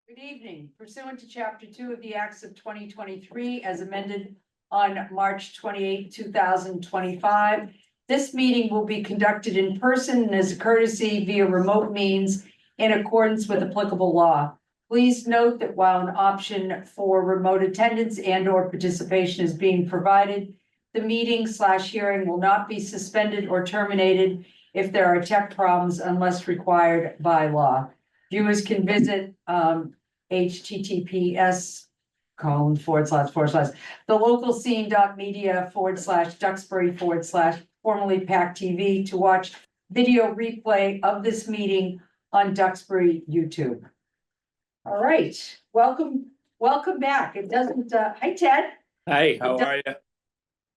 Good evening. Pursuant to Chapter 2 of the Acts of 2023, as amended on March 28, 2025, this meeting will be conducted in person and as a courtesy via remote means in accordance with applicable law. Please note that while an option for remote attendance and/or participation is being provided, the meeting/hearing will not be suspended or terminated if there are tech problems unless required by law. Viewers can visit https://thelocalscene.media/Duxbury/ formerly pac-tv to watch video replay of this meeting on Duxbury YouTube. All right, welcome back. It doesn't, hi Ted. Hi, how are you?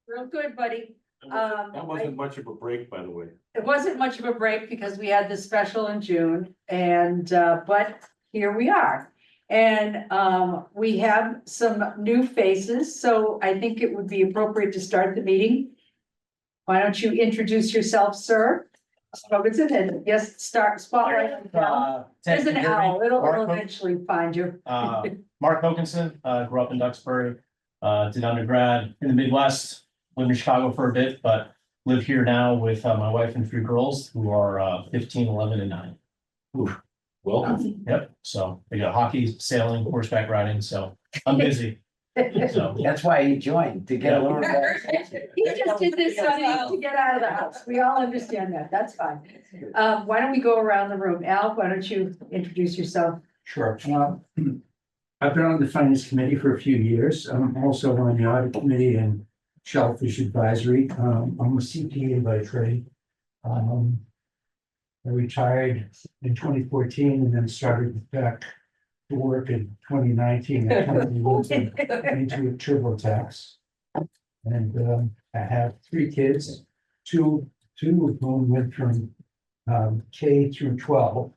Real good, buddy. That wasn't much of a break, by the way. It wasn't much of a break because we had this special in June and, but here we are. And, we have some new faces, so I think it would be appropriate to start the meeting. Why don't you introduce yourself, sir? Robinson, and yes, start spotlight. on the owl. There's an owl, it'll eventually find you. Mark Hokinson, grew up in Duxbury, did undergrad in the Midwest, lived in Chicago for a bit, but live here now with my wife and 3 girls who are 15, 11, and 9. Oof. Welcome. Yep, so we got hockey, sailing, horseback riding, so I'm busy. So That's why he joined, to get a little. He just did this to get out of the house. We all understand that. That's fine. Why don't we go around the room? Al, why don't you introduce yourself? Sure. I've been on the finance committee for a few years. I'm also on the audit committee and shellfish advisory. I'm a CPA by trade. I retired in 2014 and then started back to work in 2019. I currently work into a TurboTax. And I have 3 kids, two of whom went from K through 12.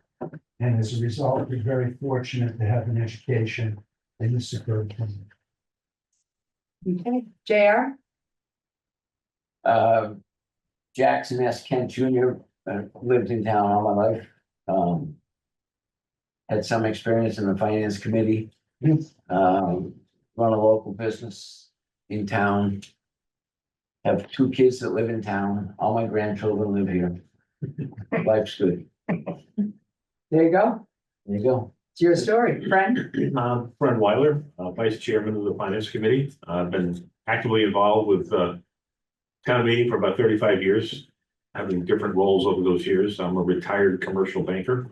And as a result, we're very fortunate to have an education in the suburban. Okay, JR? Jackson S. Kent Jr. Lived in town all my life. Had some experience in the finance committee. Run a local business in town. Have 2 kids that live in town. All my grandchildren live here. Life's good. There you go. There you go. It's your story, friend. Fred Weiler, Vice Chairman of the Finance Committee. I've been actively involved with town meeting for about 35 years, having different roles over those years. I'm a retired commercial banker.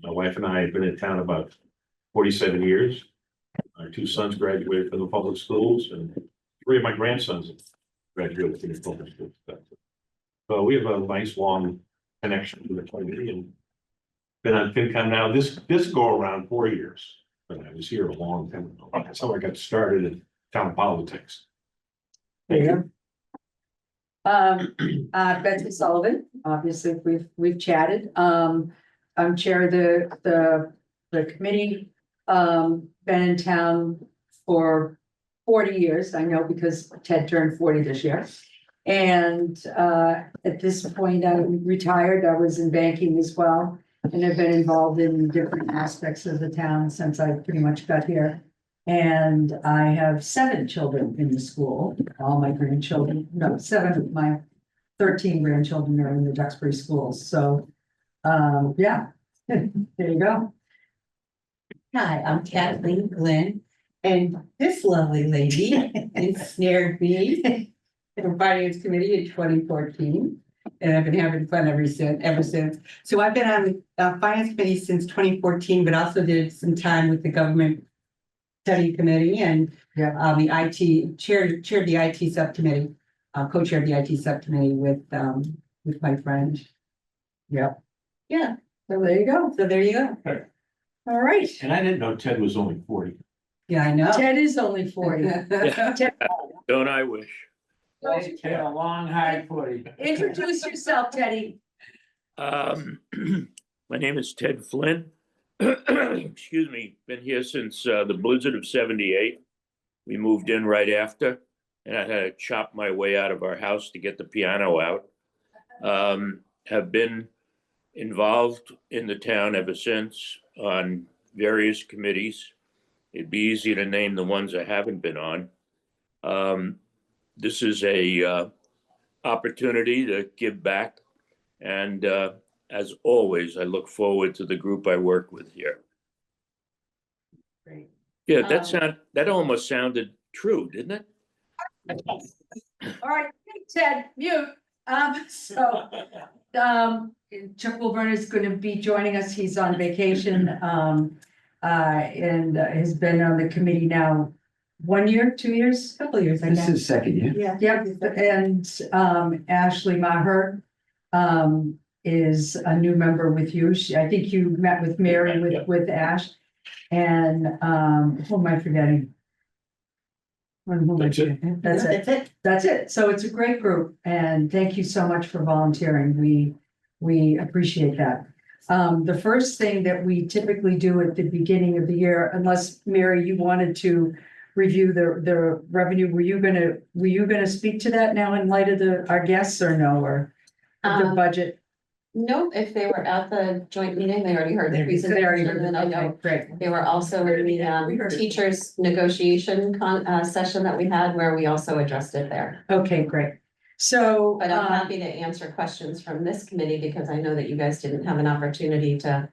My wife and I have been in town about 47 years. Our 2 sons graduated from the public schools, and 3 of my grandsons graduated from the public schools. So we have a nice long connection to the community, and been on FinCom now this go around 4 years, but I was here a long time ago. That's how I got started in town politics. There you go. Betsy Sullivan, obviously, we've chatted. I'm chair of the committee. Been in town for 40 years, I know, because Ted turned 40 this year. And at this point, I retired. I was in banking as well. And I've been involved in different aspects of the town since I pretty much got here. And I have 7 children in the school, all my grandchildren, no, 7 of my 13 grandchildren are in the Duxbury schools. So, yeah, there you go. Hi, I'm Kathleen Glenn, and this lovely lady ensnared me for Finance Committee in 2014. And I've been having fun ever since. So I've been on the Finance Committee since 2014, but also did some time with the Government Study Committee and the IT chaired the IT subcommittee, co-chaired the IT subcommittee with my friend. Yep. Yeah. So there you go. So there you go. All right. And I didn't know Ted was only 40. Yeah, I know. Ted is only 40. Ted, Don't I wish? A long, hard 40. introduce yourself, Teddy. My name is Ted Flynn. Excuse me, been here since the blizzard of 78. We moved in right after, and I had to chop my way out of our house to get the piano out. Have been involved in the town ever since on various committees. It'd be easy to name the ones I haven't been on. This is a opportunity to give back. And as always, I look forward to the group I work with here. Great. Yeah, that almost sounded true, didn't it? All right, Ted, mute. Chuck Wilburn is going to be joining us. He's on vacation. And has been on the committee now 1 year, 2 years? Couple of years, I This guess. is second year. Yeah. Yep, and Ashley Maher is a new member with you. I think you met with Mary with Ash. And who am I forgetting? Who am I That's it. forgetting? That's it. That's it. That's it. So it's a great group and thank you so much for volunteering. We appreciate that. The first thing that we typically do at the beginning of the year, unless Mary, you wanted to review the revenue, were you gonna speak to that now in light of our guests or no, or the budget? No, if they were at the joint meeting, they already heard the Very presentation, and I okay, know great. they were also in the teachers negotiation session that we had where we also addressed it there. Okay, great. So, But I'm happy to answer questions from this committee because I know that you guys didn't have an opportunity to.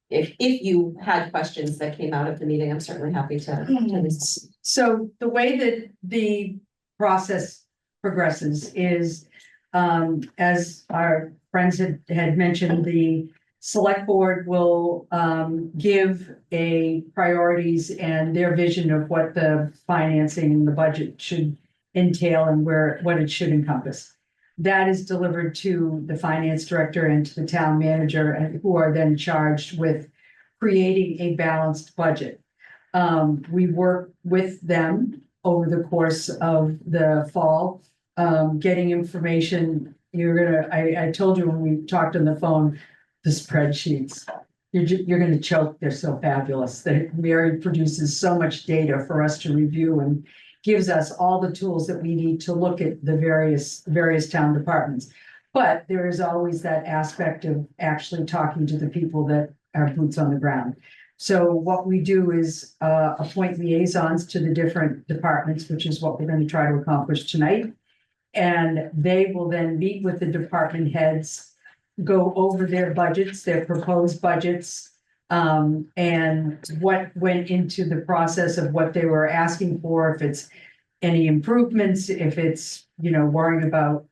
If you had questions that came out of the meeting, I'm certainly happy to. so the way that the process progresses is, as our friends had mentioned, the select board will give a priorities and their vision of what the financing and the budget should entail and what it should encompass. That is delivered to the finance director and to the town manager, and who are then charged with creating a balanced budget. We work with them over the course of the fall, getting information. I told you when we talked on the phone, the spreadsheets, you're gonna choke. They're so fabulous. Mary produces so much data for us to review and gives us all the tools that we need to look at the various town departments. But there is always that aspect of actually talking to the people that are boots on the ground. So what we do is appoint liaisons to the different departments, which is what we're going to try to accomplish tonight. And they will then meet with the department heads, go over their budgets, their proposed budgets, and what went into the process of what they were asking for, if it's any improvements, if it's, worrying about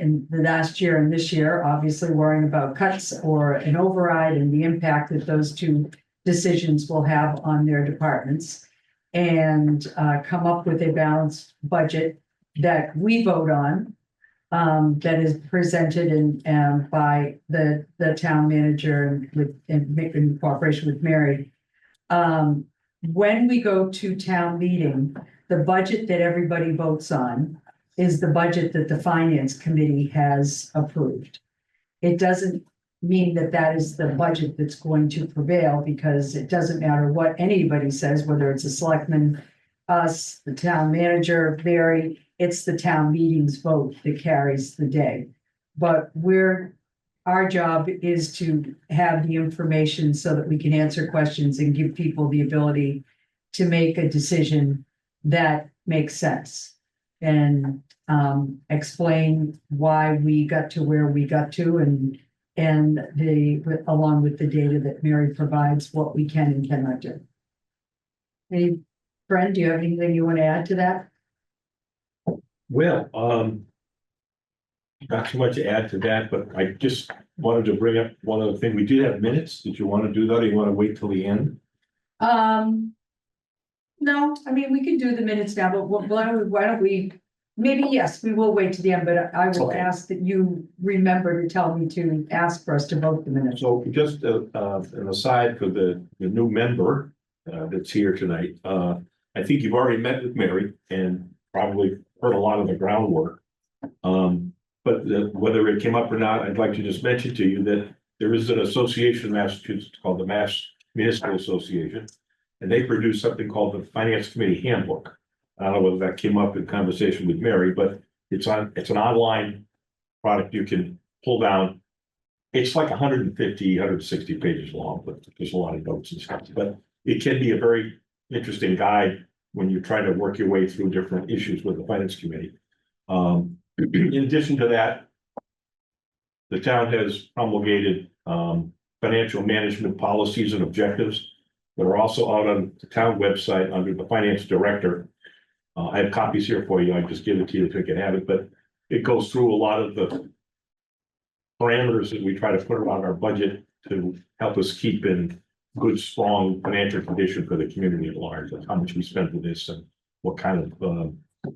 in the last year and this year, obviously worrying about cuts or an override and the impact that those two decisions will have on their departments, and come up with a balanced budget that we vote on, that is presented and by the town manager and in cooperation with Mary. When we go to town meeting, the budget that everybody votes on is the budget that the finance committee has approved. It doesn't mean that that is the budget that's going to prevail, because it doesn't matter what anybody says, whether it's a selectman, us, the town manager, Mary, it's the town meeting's vote that carries the day. But our job is to have the information so that we can answer questions and give people the ability to make a decision that makes sense. And explain why we got to where we got to, and along with the data that Mary provides, what we can and cannot do. Hey, Brent, do you have anything you want to add to that? Well, not too much to add to that, but I just wanted to bring up one other thing. We did have minutes. Did you want to do that, or you want to wait till the end? No, I mean, we can do the minutes now, but why don't we, maybe, yes, we will wait to the end, but I will Okay. ask that you remember to tell me to ask for us to vote the minutes. So just an aside for the new member that's here tonight, I think you've already met with Mary and probably heard a lot of the groundwork. But whether it came up or not, I'd like to just mention to you that there is an association in Massachusetts called the Mass Municipal Association, and they produce something called the Finance Committee Handbook. I don't know whether that came up in conversation with Mary, but it's an online product you can pull down. It's like 150, 160 pages long, but there's a lot of notes and stuff, but it can be a very interesting guide when you're trying to work your way through different issues with the finance committee. In addition to that, the town has promulgated financial management policies and objectives that are also out on the town website under the finance director. I have copies here for you. I just give it to you if you can have it, but it goes through a lot of the parameters that we try to put around our budget to help us keep in good, strong financial condition for the community at large, like how much we spend for this and what kind of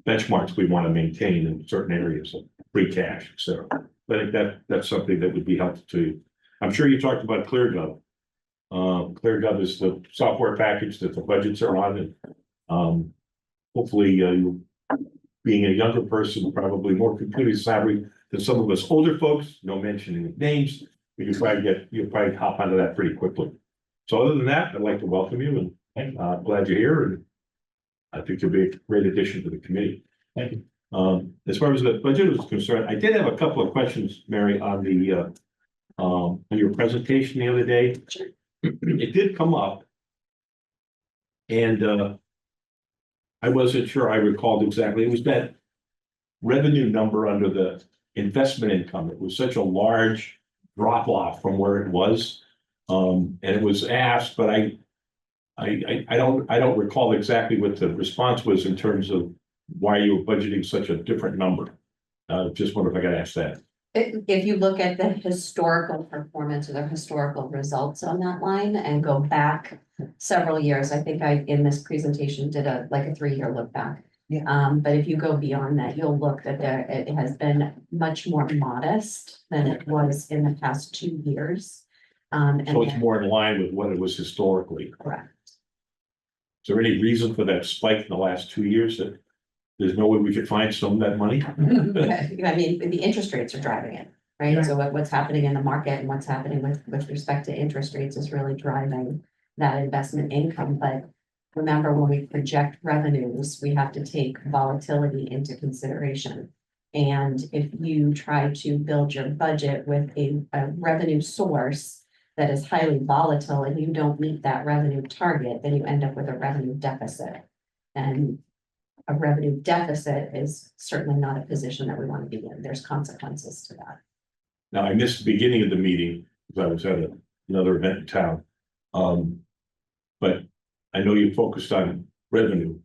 benchmarks we want to maintain in certain areas of free cash, et cetera. I think that's something that would be helpful to you. I'm sure you talked about ClearGov. ClearGov is the software package that the budgets are on, and hopefully, you, being a younger person, probably more computer savvy than some of us older folks, no mentioning of names, but you'll probably hop onto that pretty quickly. So other than that, I'd like to welcome you and glad you're here, and I think you'll be a great addition to the committee. Thank you. As far as the budget is concerned, I did have a couple of questions, Mary, on the on your presentation the other day. It did come up. And I wasn't sure I recalled exactly. It was that revenue number under the investment income. It was such a large drop off from where it was. And it was asked, but I don't recall exactly what the response was in terms of why you were budgeting such a different number. Just wonder if I got asked that. If you look at the historical performance or the historical results on that line and go back several years, I think I, in this presentation, did a 3-year look back. Yeah. But if you go beyond that, you'll look that it has been much more modest than it was in the past 2 years. And So it's then- more in line with what it was historically. Correct. Is there any reason for that spike in the last 2 years that there's no way we could find some of that money? I mean, the interest rates are driving it, right? Yeah. So what's happening in the market and what's happening with respect to interest rates is really driving that investment income. But remember, when we project revenues, we have to take volatility into consideration. And if you try to build your budget with a revenue source that is highly volatile and you don't meet that revenue target, then you end up with a revenue deficit. And a revenue deficit is certainly not a position that we want to be in. There's consequences to that. Now, I missed the beginning of the meeting because I was at another event in town. But I know you focused on revenue.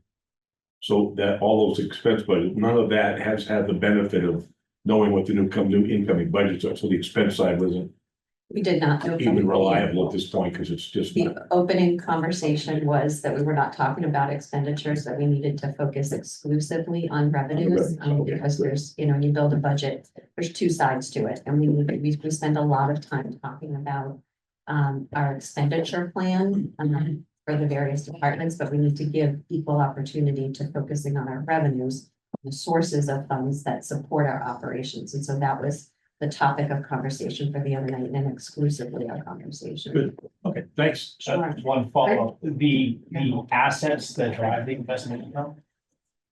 So that all those expense budget, none of that has had the benefit of knowing what the new incoming budgets are. So the expense side wasn't We did not. even reliable at this point because it's just. The opening conversation was that we were not talking about expenditures, that we needed to focus exclusively on revenues. Because there's, you build a budget, there's two sides to it. And we spend a lot of time talking about our expenditure plan for the various departments, but we need to give equal opportunity to focusing on our revenues, the sources of funds that support our operations. And so that was the topic of conversation for the other night and exclusively our conversation. Good. Okay, thanks. Sure. One follow-up, the assets that drive the investment income.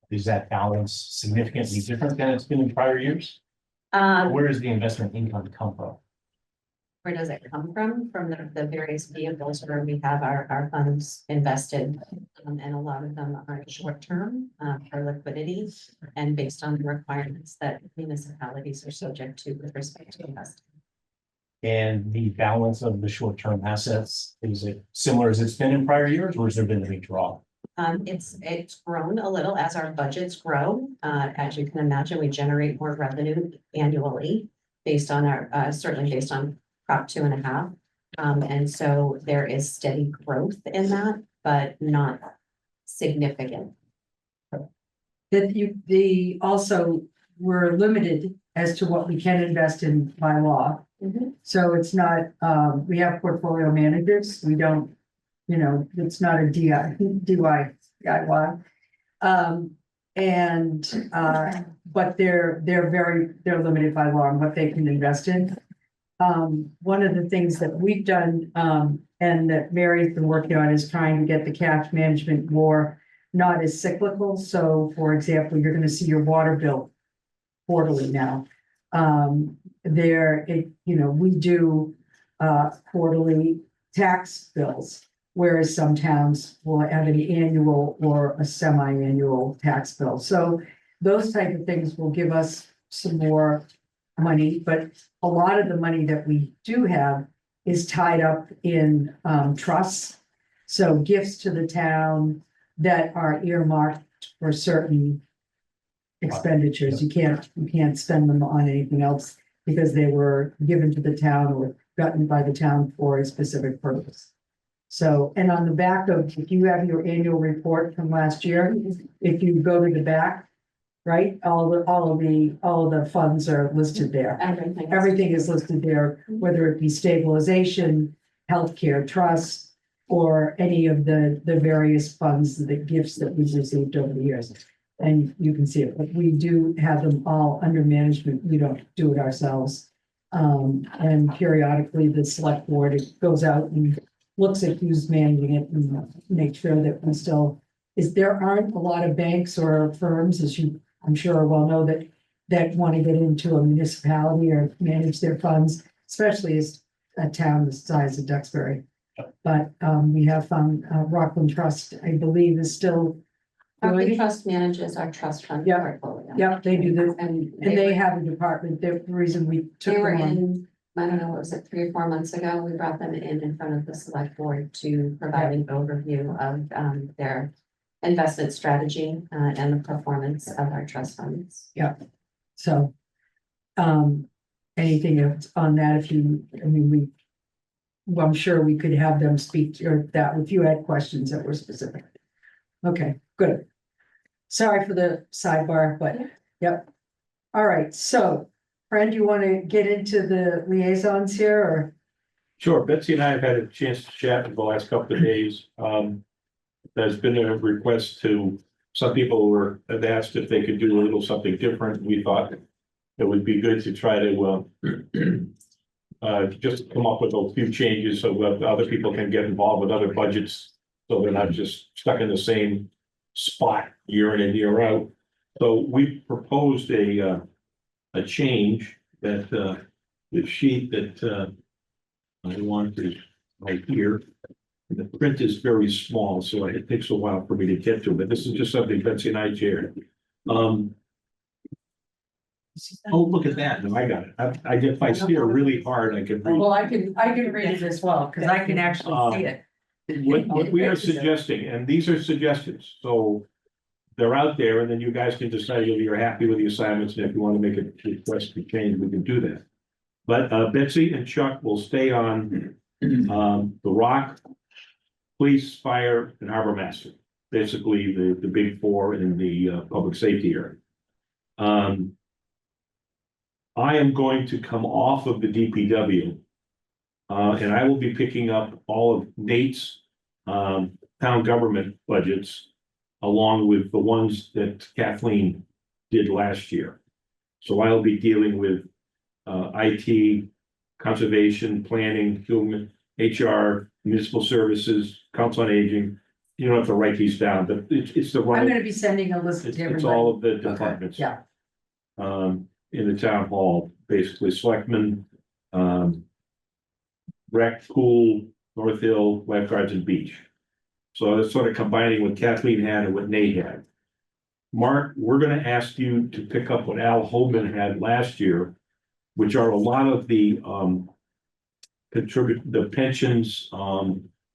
Is that balance significantly different than it's been in prior years? Where does the investment income come from? Where does it come from? From the various vehicles where we have our funds invested. And a lot of them are short term for liquidity and based on the requirements that municipalities are subject to with respect to investing. And the balance of the short-term assets, is it similar as it's been in prior years, or has there been a big drop? It's grown a little as our budgets grow. As you can imagine, we generate more revenue annually based on our, certainly based on Prop 2.5. And so there is steady growth in that, but not significant. That also, we're limited as to what we can invest in by law. So it's not, we have portfolio managers, we don't, it's not a DIY. But they're limited by law on what they can invest in. One of the things that we've done, and that Mary's been working on, is trying to get the cash management more not as cyclical. So for example, you're gonna see your water bill quarterly now. we do quarterly tax bills. Whereas some towns will have an annual or a semi-annual tax bill. So those type of things will give us some more money, but a lot of the money that we do have is tied up in trusts. So gifts to the town that are earmarked for certain expenditures. You can't spend them on anything else because they were given to the town or gotten by the town for a specific purpose. So, and on the back of, if you have your annual report from last year, if you go to the back, right, all of the funds are listed there. Everything is listed there, whether it be stabilization, healthcare trust, or any of the various funds, the gifts that we've received over the years. And you can see it, but we do have them all under management. We don't do it ourselves. And periodically the select board goes out and looks at who's managing it and make sure that we still, there aren't a lot of banks or firms, as you, I'm sure well know, that want to get into a municipality or manage their funds, especially as a town the size of Duxbury. But we have found Rockland Trust, I believe, is still Rockland doing it. Trust manages our trust fund Yeah. portfolio. Yep, they do this, And and they have a department. The reason we took they were them on. in, I don't know, what was it, 3 or 4 months ago, we brought them in front of the select board to provide an overview of their investment strategy and the performance of our trust funds. So, anything else on that, if you, I mean, well, I'm sure we could have them speak to that if you had questions that were specific. Okay, good. Sorry for the sidebar, but, yep. All right, so, Fran, do you want to get into the liaisons here, or? Sure, Betsy and I have had a chance to chat in the last couple of days. There's been a request some people have asked if they could do a little something different. We thought it would be good to try to just come up with a few changes so that other people can get involved with other budgets. So they're not just stuck in the same spot year in and year out. So we proposed a change that the sheet that I want is right here. The print is very small, so it takes a while for me to get to it, but this is just something Betsy and I shared. Oh, look at that. No, I got it. If I steer really hard, I can read. Well, I can read it as well, because I can actually see it. What we are suggesting, and these are suggestions, so they're out there, and then you guys can decide whether you're happy with the assignments, and if you want to make a request to change, we can do that. But Betsy and Chuck will stay on the Rock, Police, Fire, and Harbor Master, basically the big four in the public safety area. I am going to come off of the DPW, and I will be picking up all of Nate's town government budgets, along with the ones that Kathleen did last year. So I'll be dealing with IT, conservation, planning, human, HR, municipal services, council on aging. You don't have to write these down, but it's the I'm right. gonna be sending a list to It's everybody. all of the departments. Yeah. In the town hall, basically selectmen, rec, pool, North Hill, lifeguards and beach. So that's sort of combining what Kathleen had and what Nate had. Mark, we're gonna ask you to pick up what Al Holman had last year, which are a lot of the the pensions,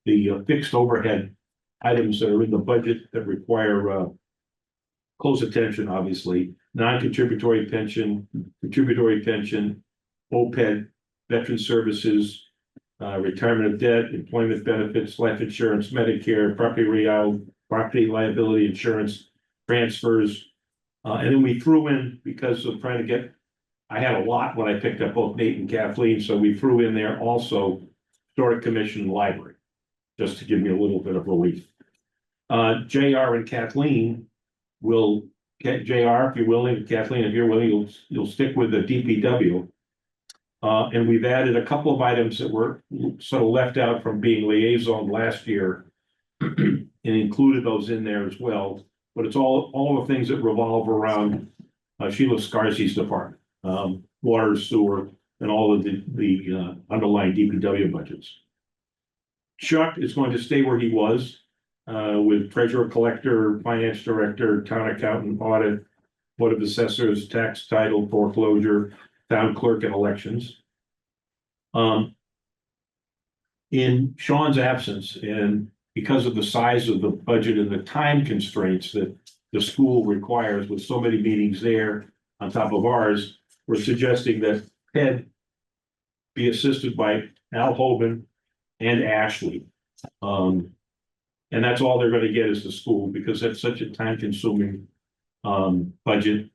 the fixed overhead items that are in the budget that require close attention, obviously, non-contributory pension, contributory pension, OPEB, veteran services, retirement of debt, employment benefits, life insurance, Medicare, property liability insurance, transfers. And then we threw in, because of trying to get, I had a lot when I picked up both Nate and Kathleen, so we threw in there also Historic Commission and Library, just to give me a little bit of relief. JR and Kathleen will get JR if you're willing, Kathleen, if you're willing, you'll stick with the DPW. And we've added a couple of items that were sort of left out from being liaison last year and included those in there as well. But it's all the things that revolve around Sheila Scarsi's department. water, sewer, and all of the underlying DPW budgets. Chuck is going to stay where he was, with treasurer, collector, finance director, town accountant, audit, board of assessors, tax, title, foreclosure, town clerk, and elections. In Sean's absence, and because of the size of the budget and the time constraints that the school requires with so many meetings there on top of ours, we're suggesting that Ted be assisted by Al Hoban and Ashley. And that's all they're gonna get is the school, because that's such a time consuming budget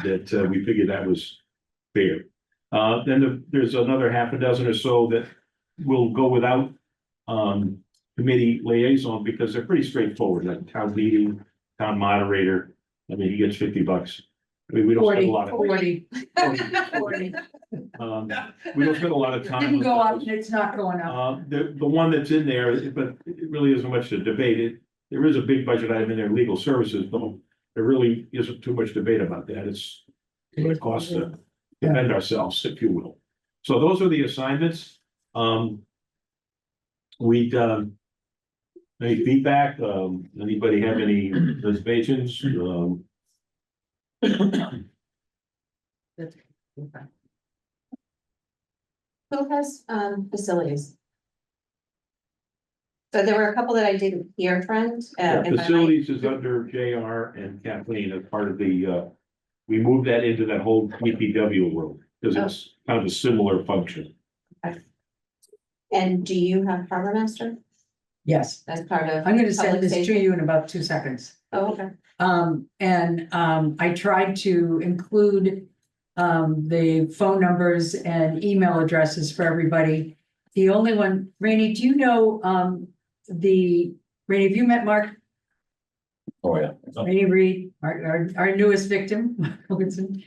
that we figured that was fair. Then there's another half a dozen or so that will go without committee liaison, because they're pretty straightforward, like town meeting, town moderator. I mean, he gets $50. I mean, we don't spend a lot of. 40. We don't spend a lot of time. Didn't go up, and it's not going up. The one that's in there, but it really isn't much to debate it. There is a big budget item in there, legal services, but there really isn't too much debate about that. It's what it costs to defend ourselves, if you will. So those are the assignments. We any feedback? Anybody have any reservations? Who has facilities? So there were a couple that I didn't hear from. Facilities is under JR and Kathleen as part of the, we moved that into that whole DPW world, because it's kind of a similar function. And do you have harbor master Yes, as part of? I'm gonna send public this to safety? you in about 2 seconds. Oh, okay. I tried to include the phone numbers and email addresses for everybody. The only one, Rainey, do you know, Rainey, have you met Mark? Oh, yeah. Rainey Reed, our newest victim, Mark Wilkinson.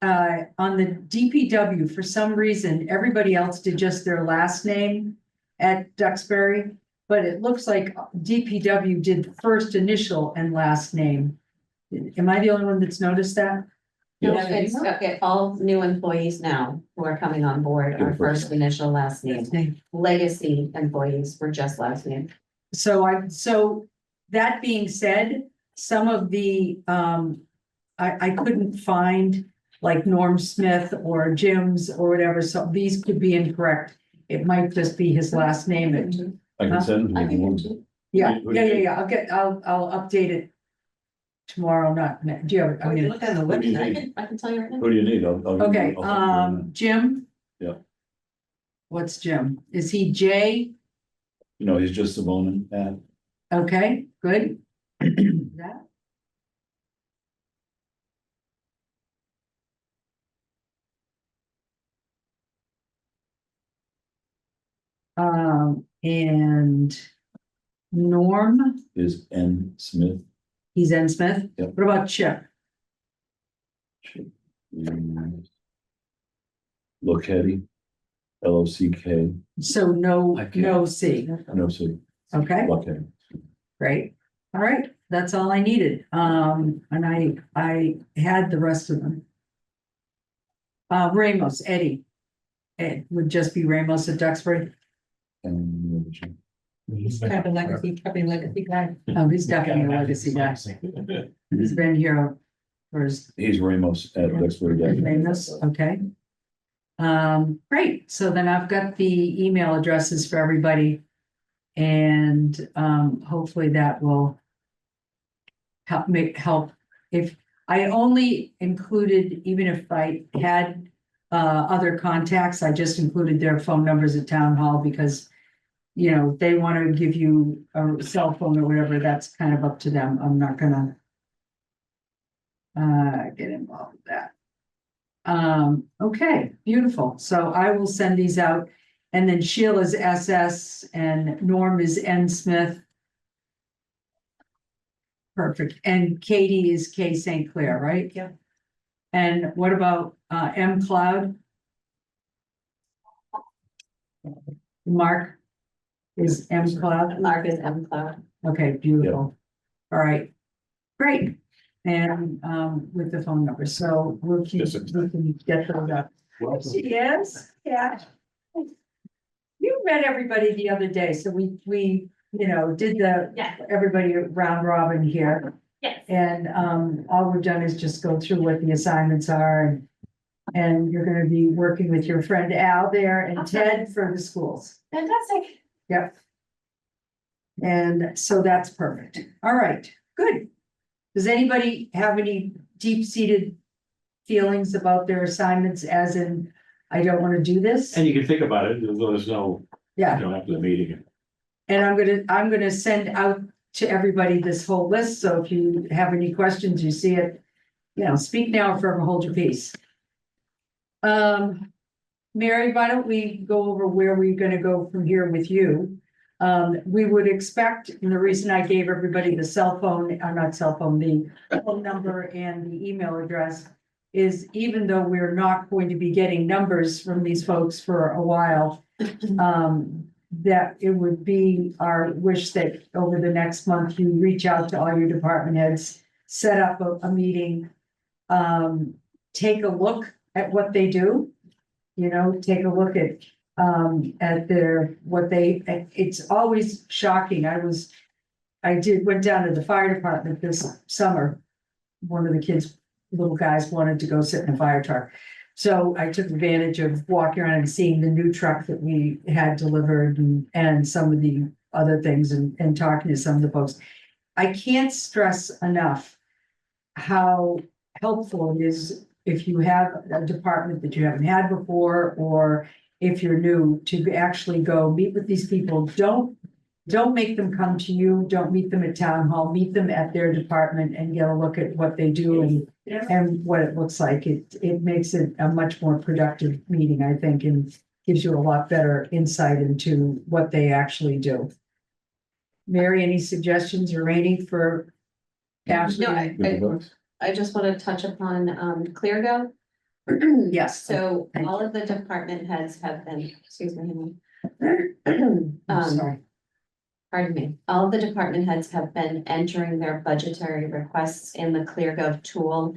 On the DPW, for some reason, everybody else did just their last name at Duxbury, but it looks like DPW did the first initial and last name. Am I the only one that's noticed that? No, it's, okay, all new employees now who are coming on board are first initial, last name. Legacy employees were just last name. So that being said, some of the, I couldn't find like Norm Smith or Jim's or whatever, so these could be incorrect. It might just be his last name. I can send I them. can Yeah. I'll update it tomorrow, do you have, I mean, Look on the What do you website. need? I can tell you right now. Who do you need? okay, Jim? Yeah. What's Jim? Is he J? No, he's just a bone and Okay, good. That. And Norm, is N Smith. he's N Smith. Yep. What about Chip? Lockheady. Lock. So no, Okay. no C. No, see, Okay, Lockheady. great. All right, that's all I needed. And I had the rest of them. Ramos, Eddie. Ed would just be Ramos at Duxbury. And Probably legacy guy. Oh, he's definitely a legacy guy. He's been here for his he's Ramos at Duxbury. Ramos, okay. Great, so then I've got the email addresses for everybody. And hopefully that will help. If I only included, even if I had other contacts, I just included their phone numbers at town hall because you know, they want to give you a cell phone or whatever, that's kind of up to them. I'm not gonna get involved with that. Okay, beautiful. So I will send these out. And then Sheila's SS and Norm is N Smith. Perfect. And Katie is K St. Clair, right? Yeah. And what about M Cloud? Mark is M Cloud. Mark is M Cloud. Okay, beautiful. All right, great. and, with the phone number, so we can get those up. Yes, yeah. You met everybody the other day, so we, did Yeah. everybody round robin here. Yes. And, all we've done is just go through what the assignments are and you're gonna be working with your friend Al there and Ted for the schools. Fantastic. Yep. And so that's perfect. All right, good. Does anybody have any deep-seated feelings about their assignments as in, I don't want to do this? And you can think about it, and let us know, Yeah, after the meeting. and I'm gonna send out to everybody this whole list, so if you have any questions, you see it, speak now or forever hold your peace. Mary, why don't we go over where we're gonna go from here with you? We would expect, and the reason I gave everybody the cell phone, not cell phone, the phone number and the email address is even though we're not going to be getting numbers from these folks for a while, that it would be our wish that over the next month, you reach out to all your department heads, set up a meeting, take a look at what they do, take a look at it's always shocking. Went down to the fire department this summer. One of the kids, little guys wanted to go sit in a fire truck. So I took advantage of walking around and seeing the new truck that we had delivered and some of the other things and talking to some of the folks. I can't stress enough how helpful it is if you have a department that you haven't had before, or if you're new, to actually go meet with these people. Don't make them come to you. Don't meet them at town hall. Meet them at their department and get a look at what they do and what it looks like. It makes it a much more productive meeting, I think, and gives you a lot better insight into what they actually do. Mary, any suggestions or Rainey for Ashley? No, I just want to touch upon ClearGo. Yes. So Thank all of the department heads have been, excuse me. I'm sorry. Pardon me, all of the department heads have been entering their budgetary requests in the ClearGov tool.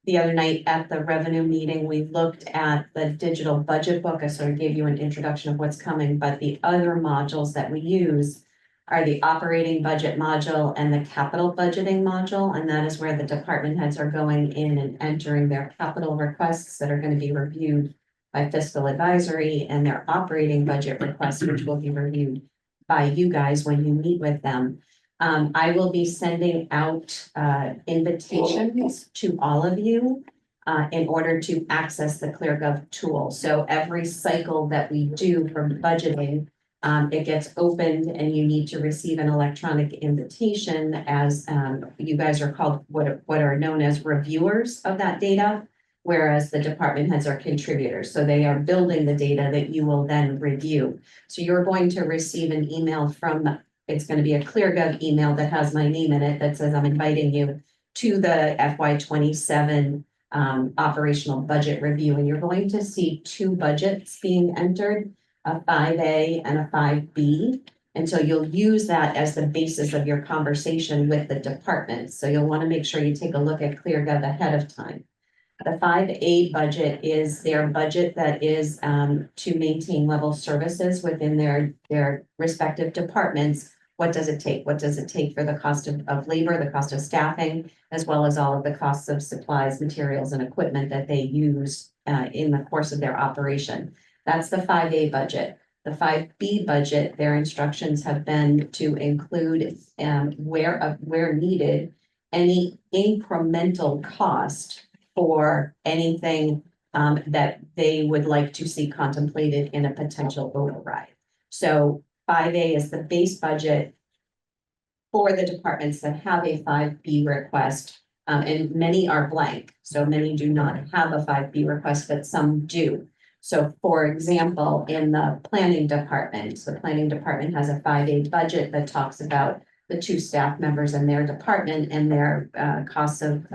The other night at the revenue meeting, we looked at the digital budget book. I sort of gave you an introduction of what's coming, but the other modules that we use are the operating budget module and the capital budgeting module. And that is where the department heads are going in and entering their capital requests that are going to be reviewed by fiscal advisory, and their operating budget requests, which will be reviewed by you guys when you meet with them. I will be sending out invitations to all of you in order to access the ClearGov tool. So every cycle that we do for budgeting, it gets opened and you need to receive an electronic invitation as you guys are called what are known as reviewers of that data, whereas the department heads are contributors. So they are building the data that you will then review. So you're going to receive an email from, it's going to be a ClearGov email that has my name in it that says I'm inviting you to the FY27 operational budget review. And you're going to see two budgets being entered, a 5A and a 5B. And so you'll use that as the basis of your conversation with the department. So you'll want to make sure you take a look at ClearGov ahead of time. The 5A budget is their budget that is to maintain level services within their respective departments. What does it take? What does it take for the cost of labor, the cost of staffing, as well as all of the costs of supplies, materials, and equipment that they use in the course of their operation? That's the 5A budget. The 5B budget, their instructions have been to include where needed, any incremental cost for anything that they would like to see contemplated in a potential override. So 5A is the base budget for the departments that have a 5B request, and many are blank. So many do not have a 5B request, but some do. So for example, in the planning department, the planning department has a 5A budget that talks about the 2 staff members in their department and their costs of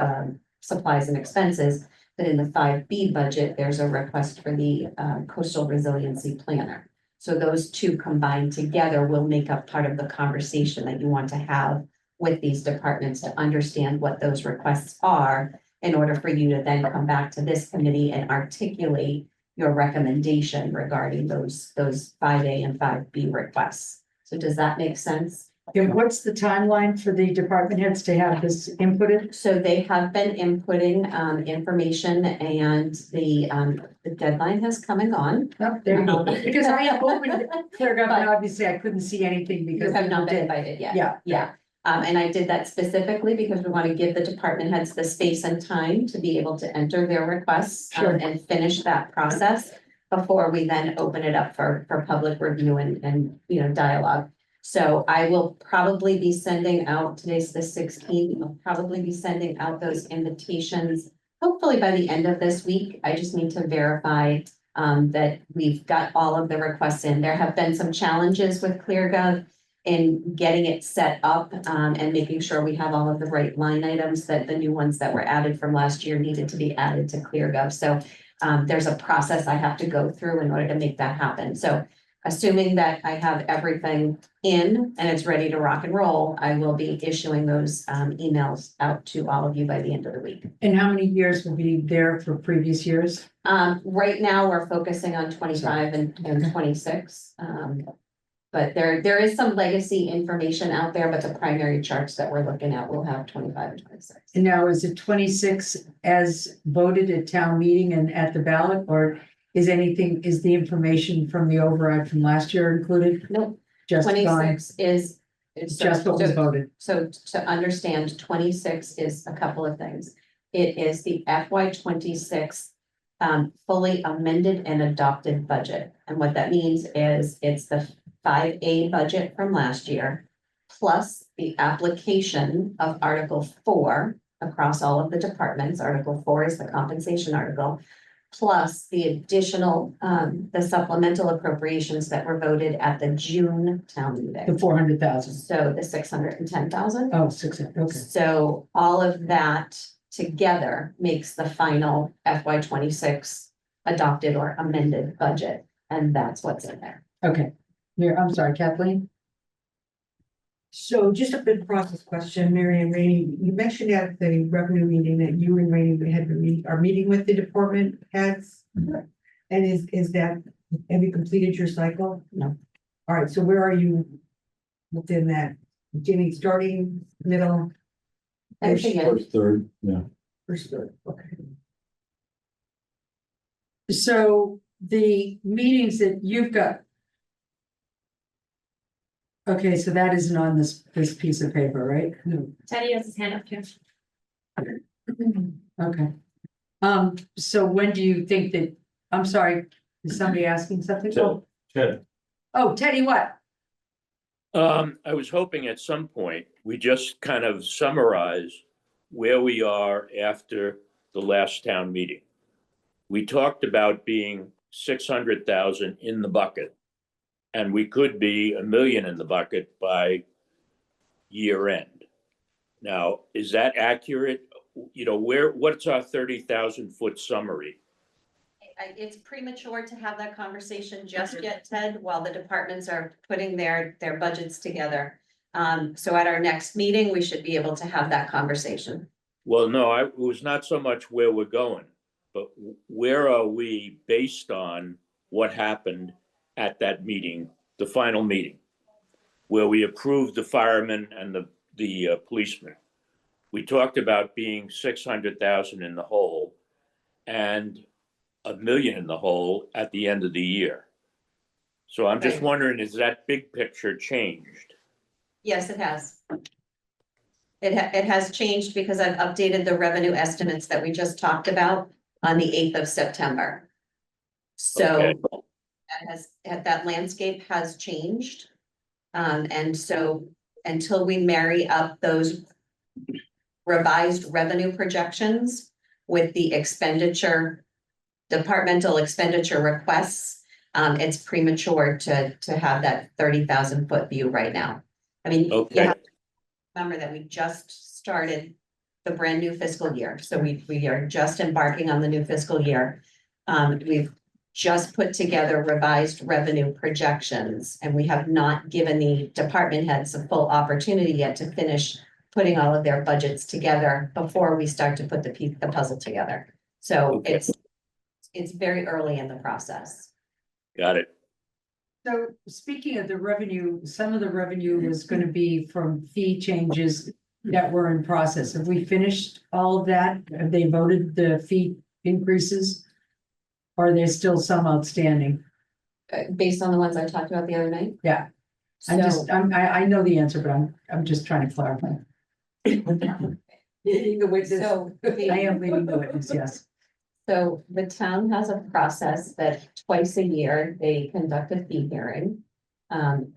supplies and expenses. But in the 5B budget, there's a request for the coastal resiliency planner. So those two combined together will make up part of the conversation that you want to have with these departments to understand what those requests are in order for you to then come back to this committee and articulate your recommendation regarding those 5A and 5B requests. So does that make sense? And what's the timeline for the department heads to have this inputted? So they have been inputting information and the deadline has come and gone. Oh, there you go. Because I have opened ClearGov, and obviously I couldn't see anything You because. have not been people did. invited yet. Yeah. Yeah, and I did that specifically because we want to give the department heads the space and time to be able to enter their requests Sure. and finish that process before we then open it up for public review and dialogue. So I will probably be sending out, today's the 16th, I'll probably be sending out those invitations, hopefully by the end of this week. I just need to verify that we've got all of the requests in. There have been some challenges with ClearGov in getting it set up and making sure we have all of the right line items, that the new ones that were added from last year needed to be added to ClearGov. So there's a process I have to go through in order to make that happen. So assuming that I have everything in and it's ready to rock and roll, I will be issuing those emails out to all of you by the end of the week. And how many years will be there for previous years? Right now, we're focusing on 25 and 26. But there is some legacy information out there, but the primary charts that we're looking at will have 25 and 26. And now is it 26 as voted at town meeting and at the ballot, or is the information from the override from last year included? Nope, Just fine, 26 is. it's just what was voted. So to understand, 26 is a couple of things. It is the FY 26 fully amended and adopted budget. And what that means is it's the 5A budget from last year, plus the application of Article 4 across all of the departments. Article 4 is the compensation article, plus the additional, the supplemental appropriations that were voted at the June town The meeting. 400,000. So the 610,000. Oh, 600, okay. So all of that together makes the final FY 26 adopted or amended budget, and that's what's in there. Okay, here, I'm sorry, Kathleen? So just a big process question, Mary and Rainey, you mentioned at the revenue meeting that you and Rainey are meeting with the department heads. And is that, have you completed your cycle? No. All right, so where are you within that, beginning, starting, middle? Everything is- First, third, yeah. First, third, okay. So the meetings that you've got. Okay, so that isn't on this piece of paper, right? No. Teddy has his hand up too. Okay. So when do you think that, I'm sorry, is somebody asking something? Ted. Ted, Oh, Teddy, what? I was hoping at some point we just kind of summarize where we are after the last town meeting. We talked about being 600,000 in the bucket, and we could be 1 million in the bucket by year end. Now, is that accurate? What's our 30,000 foot summary? It's premature to have that conversation just yet, Ted, while the departments are putting their budgets together. So at our next meeting, we should be able to have that conversation. Well, no, it was not so much where we're going, but where are we based on what happened at that meeting, the final meeting, where we approved the firemen and the policemen. We talked about being 600,000 in the hole and 1 million in the hole at the end of the year. So I'm just Right. wondering, is that big picture changed? Yes, it has. It has changed because I've updated the revenue estimates that we just talked about on the 8th of September. So Okay. that landscape has changed. And so until we marry up those revised revenue projections with the departmental expenditure requests, it's premature to have that 30,000 foot view right now. I mean, you Okay. have to remember that we just started the brand new fiscal year. So we are just embarking on the new fiscal year. We've just put together revised revenue projections, and we have not given the department heads a full opportunity yet to finish putting all of their budgets together before we start to put the puzzle together. So Okay. it's very early in the process. Got it. So speaking of the revenue, some of the revenue was gonna be from fee changes that were in process. Have we finished all of that? Have they voted the fee increases? Or are there still some outstanding? Based on the ones I talked about the other night. Yeah. So, I know the answer, but I'm just trying to clarify. The witness, so I am leaving the witness, yes. So the town has a process that twice a year they conduct a fee hearing.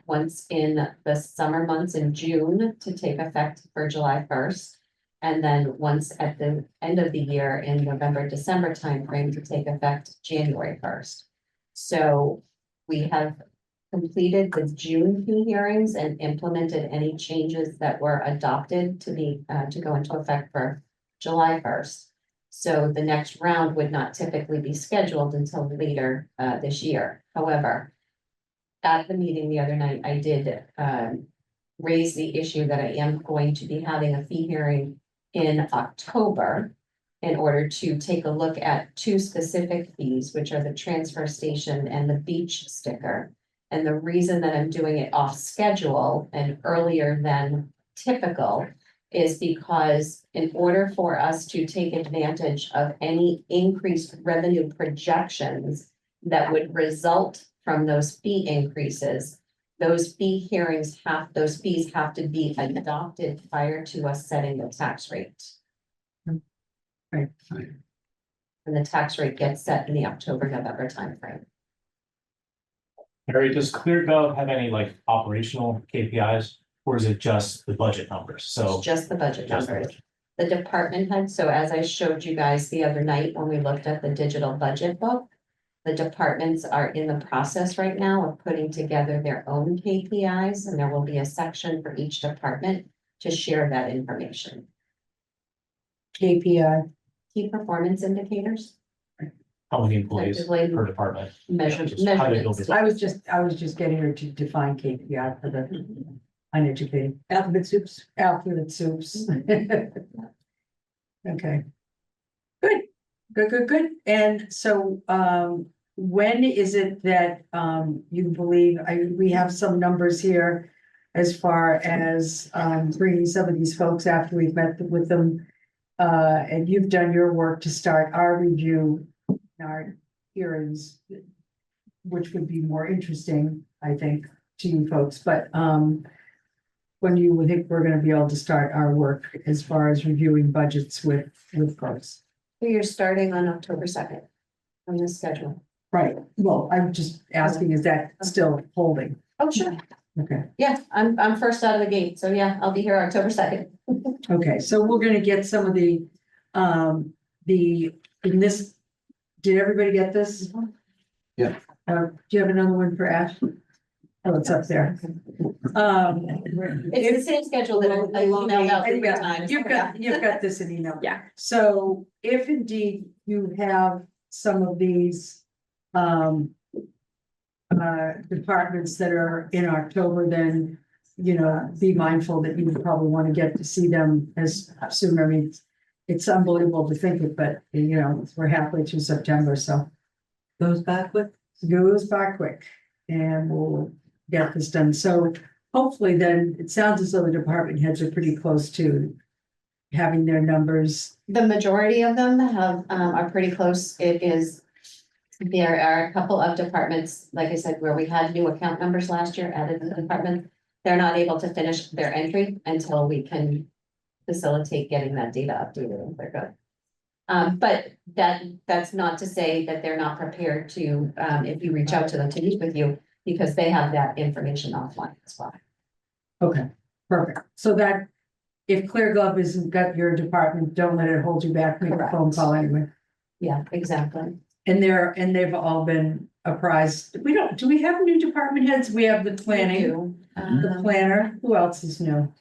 Once in the summer months in June to take effect for July first. And then once at the end of the year in November, December timeframe to take effect January first. So we have completed the June fee hearings and implemented any changes that were adopted to go into effect for July first. So the next round would not typically be scheduled until later this year. However, at the meeting the other night, I did raise the issue that I am going to be having a fee hearing in October in order to take a look at two specific fees, which are the transfer station and the beach sticker. And the reason that I'm doing it off schedule and earlier than typical is because in order for us to take advantage of any increased revenue projections that would result from those fee increases, those fees have to be adopted prior to us setting the tax rate. Right. And the tax rate gets set in the October-November timeframe. Harry, does ClearGov have any like operational KPIs? Or is it just the budget numbers? So. It's just the budget Just the numbers. budget. The department head, so as I showed you guys the other night when we looked at the digital budget book. The departments are in the process right now of putting together their own KPIs, and there will be a section for each department to share that information. KPI, Key performance indicators, How many employees Effectively per department? measurements. Just how they build it. I was just getting her to define KPI for the uneducated. Alphabet soups. Alphabet soups. Okay. Good. And so, when is it that, you believe, we have some numbers here as far as, bringing some of these folks after we've met with them, and you've done your work to start our review, our hearings, which would be more interesting, I think, to you folks, but, when you would think we're gonna be able to start our work as far as reviewing budgets with folks? So you're starting on October 2nd on the schedule. Right, well, I'm just asking, is that still holding? Oh, sure. Okay, Yeah, I'm first out of the gate. So yeah, I'll be here October 2nd. okay, so we're gonna get some of the, in this, did everybody get this? Yeah. Do you have another one for Ash? Oh, it's up there. It's the same schedule that I emailed out 3 times. You've got this in email. Yeah. So if indeed you have some of these departments that are in October, then, you know, be mindful that you would probably want to get to see them as soon. I mean, it's unbelievable to think it, but you know, we're halfway through September, so Goes back with. goes by quick and we'll get this done. So hopefully then, it sounds as though the department heads are pretty close to having their numbers. The majority of them are pretty close. There are a couple of departments, like I said, where we had new account numbers last year added to the department. They're not able to finish their entry until we can facilitate getting that data updated and they're good. But that's not to say that they're not prepared to, if you reach out to them to meet with you, because they have that information offline as well. Okay, perfect. So that if ClearGov isn't got your department, don't let it hold you back, make a phone call anyway. Yeah, exactly. And they've all been apprised. Do we have new department heads? We have the planning, the planner. Who else is new?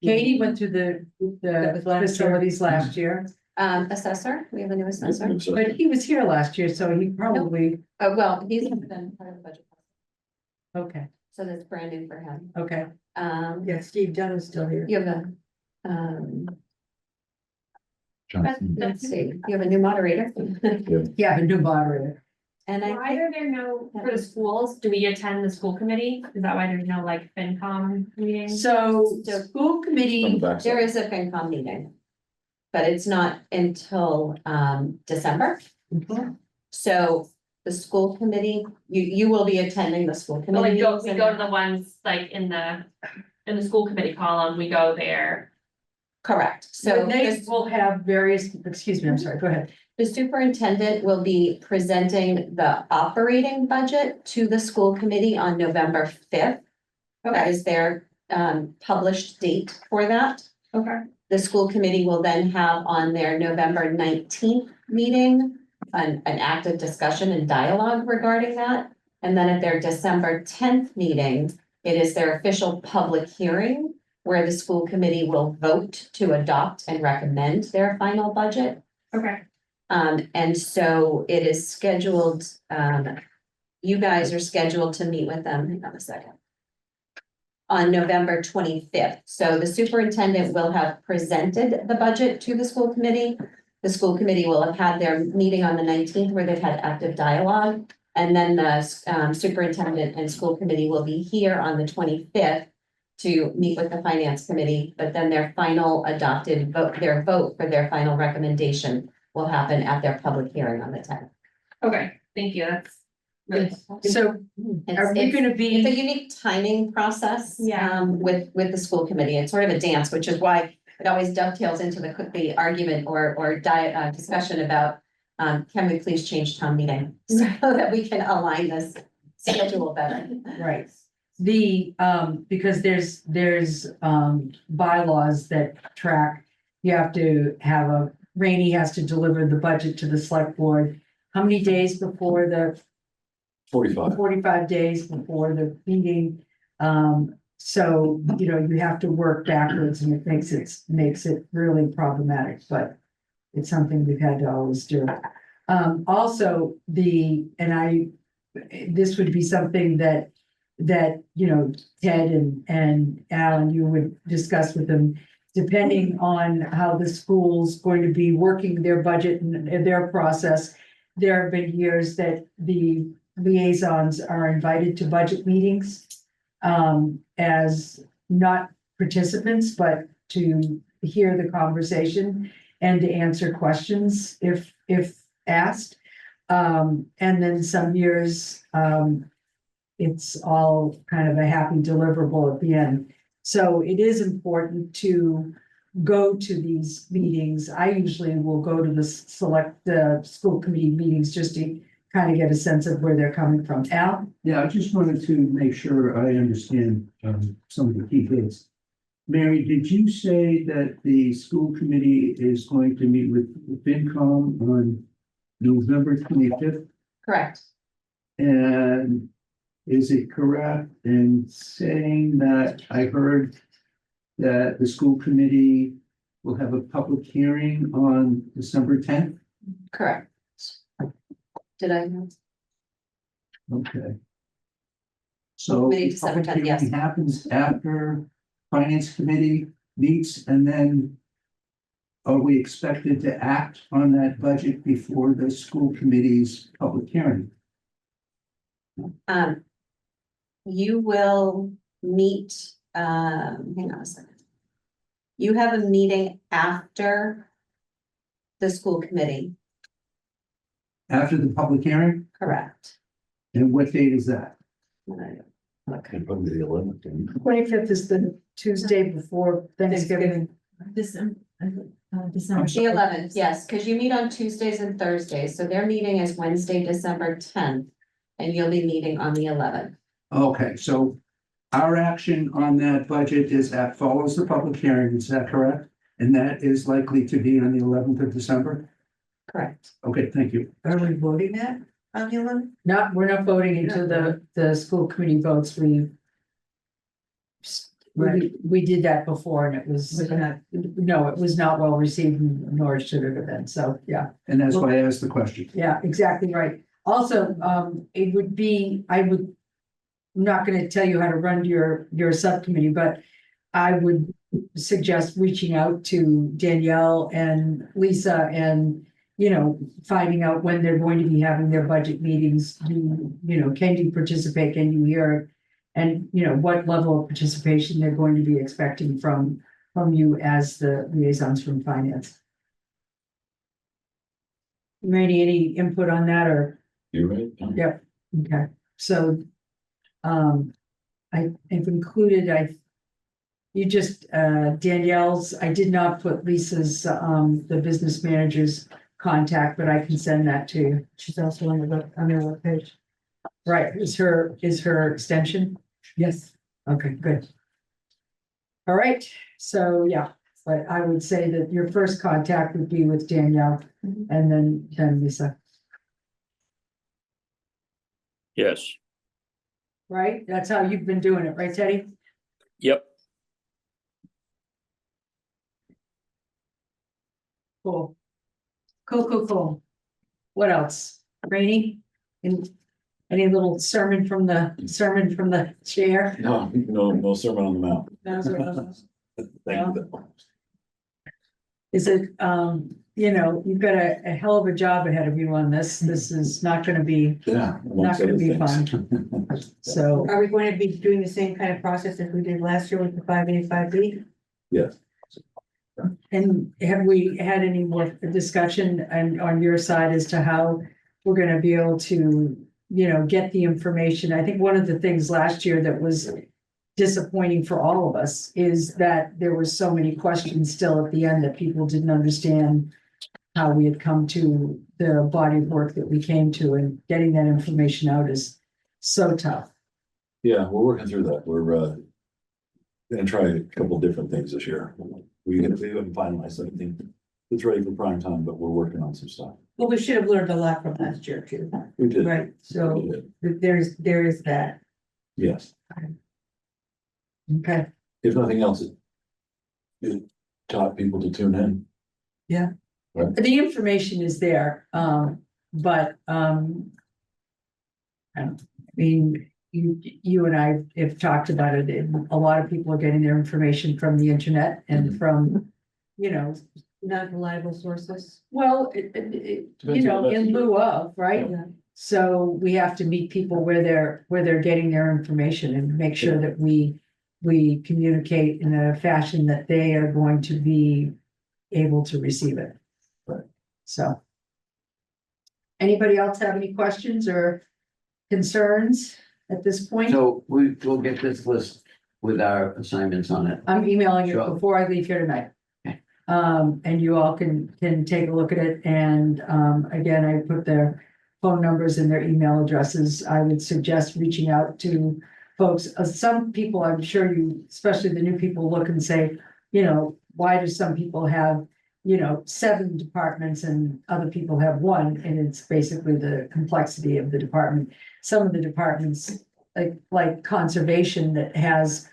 Katie went through the That was last year. facilities last year, Assessor, we have a new assessor. but he was here last year, so he probably, Well, he's been part of the budget. okay. So that's brand new for him. Okay, Yeah, Steve Dunn is still here. You have a, Johnson. let's see, you have a new moderator. yeah, a new moderator. And I Why think, are there no, for the schools, do we attend the school committee? Is that why there's no like FinCom meetings? So, So- school On the committee, backside. there is a FinCom meeting. But it's not until December. So the school committee, you will be attending the school But committee. like, we meetings go and- to the ones like in the school committee column, we go there. Correct, so so they will have various, excuse me, I'm sorry, go ahead. the superintendent will be presenting the operating budget to the school committee on November fifth. That is their published date for that. Okay. The school committee will then have on their November 19th meeting an active discussion and dialogue regarding that. And then at their December 10th meeting, it is their official public hearing where the school committee will vote to adopt and recommend their final budget. Okay. And so it is scheduled, you guys are scheduled to meet with them, hang on a second. On November 25th. So the superintendent will have presented the budget to the school committee. The school committee will have had their meeting on the 19th where they've had active dialogue. And then the superintendent and school committee will be here on the 25th to meet with the finance committee, but then their final adopted vote, their vote for their final recommendation will happen at their public hearing on the 10th. Okay, thank you, that's really helpful. So are we gonna It's a be, unique timing process. Yeah. With the school committee. It's sort of a dance, which is why it always dovetails into the argument or discussion about, can we please change town meeting? So that we can align this schedule better. right, because there's bylaws that track, you have to have Rainey has to deliver the budget to the select board. How many days before 45. 45 days before the meeting? So, you have to work backwards and it makes it really problematic, but it's something we've had to always do. Also, this would be something that, Ted and Alan, you would discuss with them, depending on how the school's going to be working their budget and their process. There have been years that the liaisons are invited to budget meetings as not participants, but to hear the conversation and to answer questions if asked. And then some years, it's all kind of a happy deliverable at the end. So it is important to go to these meetings. I usually will go to the school committee meetings just to kind of get a sense of where they're coming from. Al? Yeah, I just wanted to make sure I understand some of the key things. Mary, did you say that the school committee is going to meet with FinCom on November 25th? Correct. And is it correct in saying that I heard that the school committee will have a public hearing on December 10th? Correct. Did I? Okay. So Committee the December public 10th, yes. hearing happens after finance committee meets, and then are we expected to act on that budget before the school committee's public hearing? You will meet, hang on a second. You have a meeting after the school committee, After the public hearing? correct? And what date is that? Could probably the 11th. then. 25th is the Tuesday before Thanksgiving. The 11th, yes, because you meet on Tuesdays and Thursdays, so their meeting is Wednesday, December 10th, and you'll be meeting on the 11th. Okay, so our action on that budget is that follows the public hearing, is that correct? And that is likely to be on the 11th of December? Correct. Okay, thank you. Are we voting that on the 11th? We're not voting until the school committee votes. We did that before and it was, no, it was not well received, nor should it have been. So, yeah. And that's why I asked the question. Yeah, exactly right. Also, it would be, not gonna tell you how to run your subcommittee, but I would suggest reaching out to Danielle and Lisa and, you know, finding out when they're going to be having their budget meetings. Can you participate? Can you hear it? And, you know, what level of participation they're going to be expecting from you as the liaisons from finance. Randy, any input on that or? You're right. Yep, okay, so. I've included, you just, Danielle's, I did not put Lisa's, the business manager's contact, but I can send that to you. She's also on their webpage. Right, is her extension? Yes. Okay, good. All right, so yeah, but I would say that your first contact would be with Danielle and then Lisa, Yes, right? That's how you've been doing it, right, Teddy? yep. Cool. Cool. What else? Rainy? Any little sermon from the chair? No sermon on the mount. Thank you. Is it, you've got a hell of a job ahead of you on this. This is not gonna be, Yeah. not gonna be fun. So, Are we going to be doing the same kind of process as we did last year with the 5A5B? Yes. and have we had any more discussion on your side as to how we're gonna be able to, get the information? I think one of the things last year that was disappointing for all of us is that there were so many questions still at the end that people didn't understand how we had come to the body of work that we came to, and getting that information out is so tough. Yeah, we're working through that. We're gonna try a couple different things this year. We haven't finalized anything that's ready for prime time, but we're working on some stuff. Well, we should have learned a lot from last year too, We did. right? We So did. there is that. Yes, Okay, if nothing else, it taught people to tune in. the information is there, but, I mean, you and I have talked about it, and a lot of people are getting their information from the internet and from, Not reliable sources. well, Depends on the in messenger. lieu of, right? Yeah. So we have to meet people where they're getting their information and make sure that we communicate in a fashion that they are going to be able to receive it. Right. So. Anybody else have any questions or concerns at this point? So we'll get this list with our assignments on it. I'm emailing it Sure. before I leave here tonight. Okay. And you all can take a look at it, and, again, I put their phone numbers and their email addresses. I would suggest reaching out to folks. Some people, I'm sure you, especially the new people, look and say, why do some people have, 7 departments and other people have 1? And it's basically the complexity of the department. Some of the departments, like conservation, that has,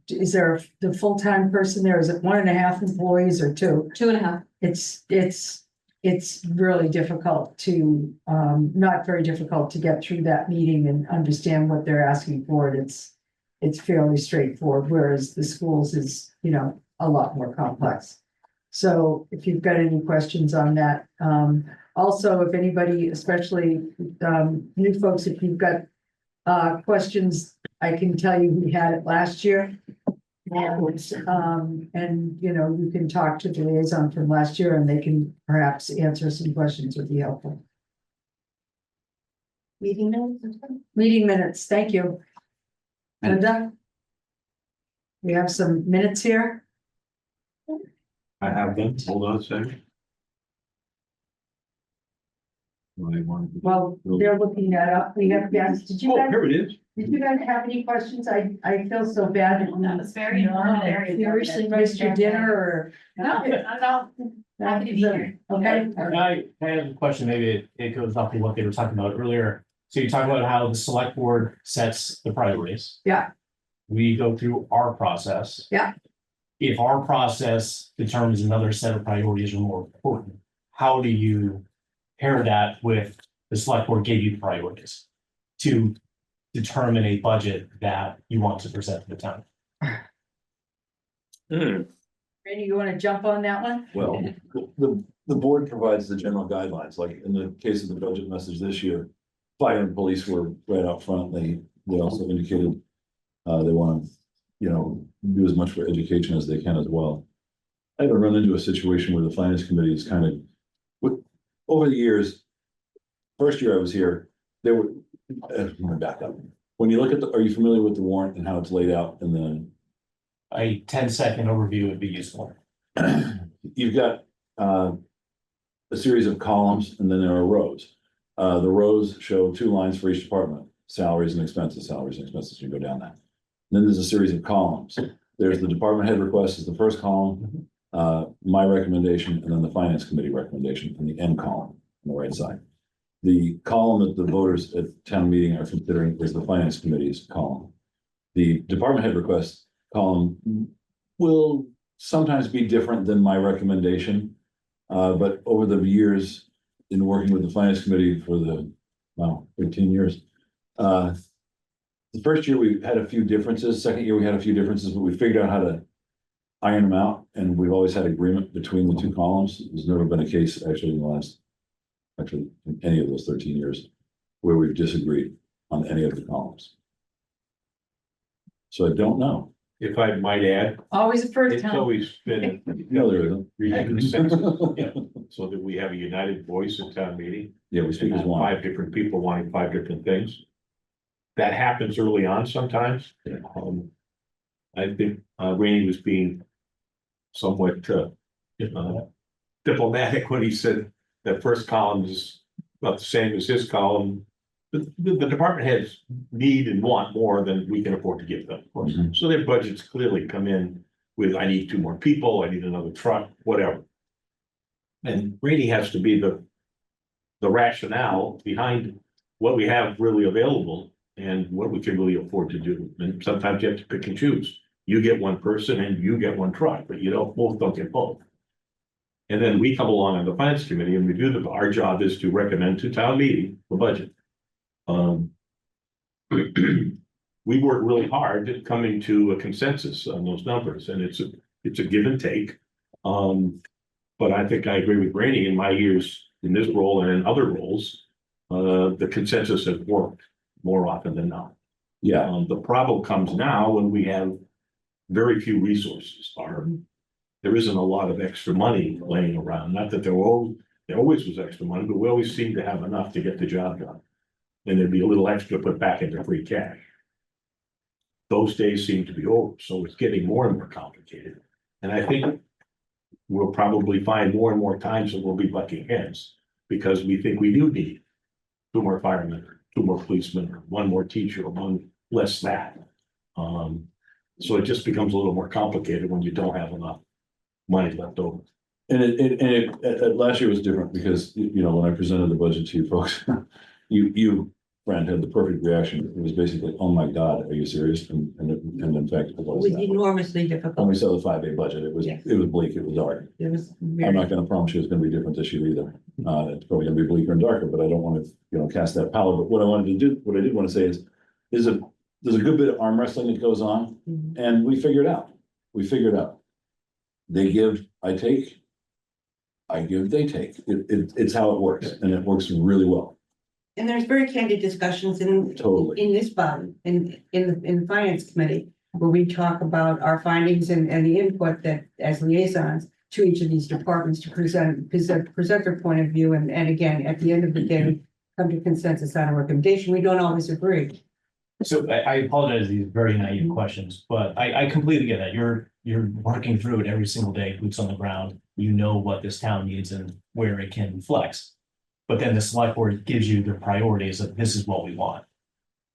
is there the full-time person there? Is it 1.5 employees or 2? 2.5. It's really difficult to, not very difficult to get through that meeting and understand what they're asking for. It's fairly straightforward, whereas the schools is, a lot more complex. So if you've got any questions on that, also, if anybody, especially, new folks, if you've got, questions, I can tell you we had it last year. And you can talk to the liaison from last year and they can perhaps answer some questions, would be helpful. Meeting notes? Meeting minutes, thank you. Linda? We have some minutes here. I have them. Hold on a second. Well, they're looking that up. We have, yes, did you Oh, guys, here it is. have any questions? I feel so bad. That was very informative. Seriously, missed your dinner or? No, not at all. Happy to be here. Okay. I have a question, maybe it goes off of what they were talking about earlier. So you talk about how the select board sets the priorities. Yeah. We go through our process. Yeah. If our process determines another set of priorities are more important, how do you pair that with the select board gave you the priorities to determine a budget that you want to present to the town. Randy, you wanna jump on that one? Well, the board provides the general guidelines, like in the case of the budget message this year. Fire and police were right out front. They also indicated they want to, do as much for education as they can as well. I haven't run into a situation where the finance committee is kind of, over the years, first year I was here, there were, let me back up. When you look at are you familiar with the warrant and how it's laid out in the A 10-second overview would be useful. you've got a series of columns and then there are rows. The rows show 2 lines for each department, salaries and expenses, you go down that. Then there's a series of columns. There's the department head request is the first column, my recommendation, and then the finance committee recommendation in the end column on the right side. The column that the voters at town meeting are considering is the finance committee's column. The department head request column will sometimes be different than my recommendation. But over the years, in working with the finance committee for 15 years. The first year we had a few differences, second year we had a few differences, but we figured out how to iron them out, and we've always had agreement between the 2 columns. There's never been a case actually in any of those 13 years where we've disagreed on any of the columns. So I don't know. If I might add, Always a first it's time. always been No, there isn't. reaching consensus, so that we have a united voice at town meeting. Yeah, we speak And as have one. 5 different people wanting 5 different things. That happens early on sometimes. Yeah. I think Randy was being somewhat diplomatic when he said that first column is about the same as his column. The department heads need and want more than we can afford to give them, of course. Mhm. So their budgets clearly come in with, I need 2 more people, I need another truck, whatever. And Randy has to be the rationale behind what we have really available and what we can really afford to do. And sometimes you have to pick and choose. You get one person and you get one truck, but both don't get both. And then we come along on the finance committee and we do our job is to recommend to town meeting the budget. We work really hard at coming to a consensus on those numbers, and it's a give and take. But I think I agree with Randy in my years in this role and in other roles, the consensus has worked more often than not. Yeah, The problem comes now when we have very few resources, there isn't a lot of extra money laying around. Not that there always was extra money, but we always seem to have enough to get the job done. And there'd be a little extra put back into free cash. Those days seem to be over, so it's getting more and more complicated. And I think we'll probably find more and more times that we'll be butting heads because we think we do need 2 more firemen, or 2 more policemen, or 1 more teacher, or 1 less that. So it just becomes a little more complicated when you don't have enough money left over. and last year was different because, when I presented the budget to you folks, you, Brent, had the perfect reaction. It was basically, oh my God, are you serious? And in fact, it It was was that way. enormously When difficult. we saw the 5A budget, it was Yes. bleak, it was dark. It was I'm very, not gonna promise you it's gonna be different this year either. It's probably gonna be bleaker and darker, but I don't want to, cast that pallor. But what I did want to say is there's a good bit of arm wrestling that goes on, Mhm. and we figure it out. They give, I take. I give, they take. It's how it works, and it works really well. and there's very candid discussions Totally. in this body, in the finance committee, where we talk about our findings and the input that as liaisons to each of these departments to present their point of view, and again, at the end of the day, come to consensus on a recommendation. We don't always agree. So I apologize, these very naive questions, but I completely get that. You're working through it every single day, boots on the ground. You know what this town needs and where it can flex. But then the select board gives you the priorities of this is what we want.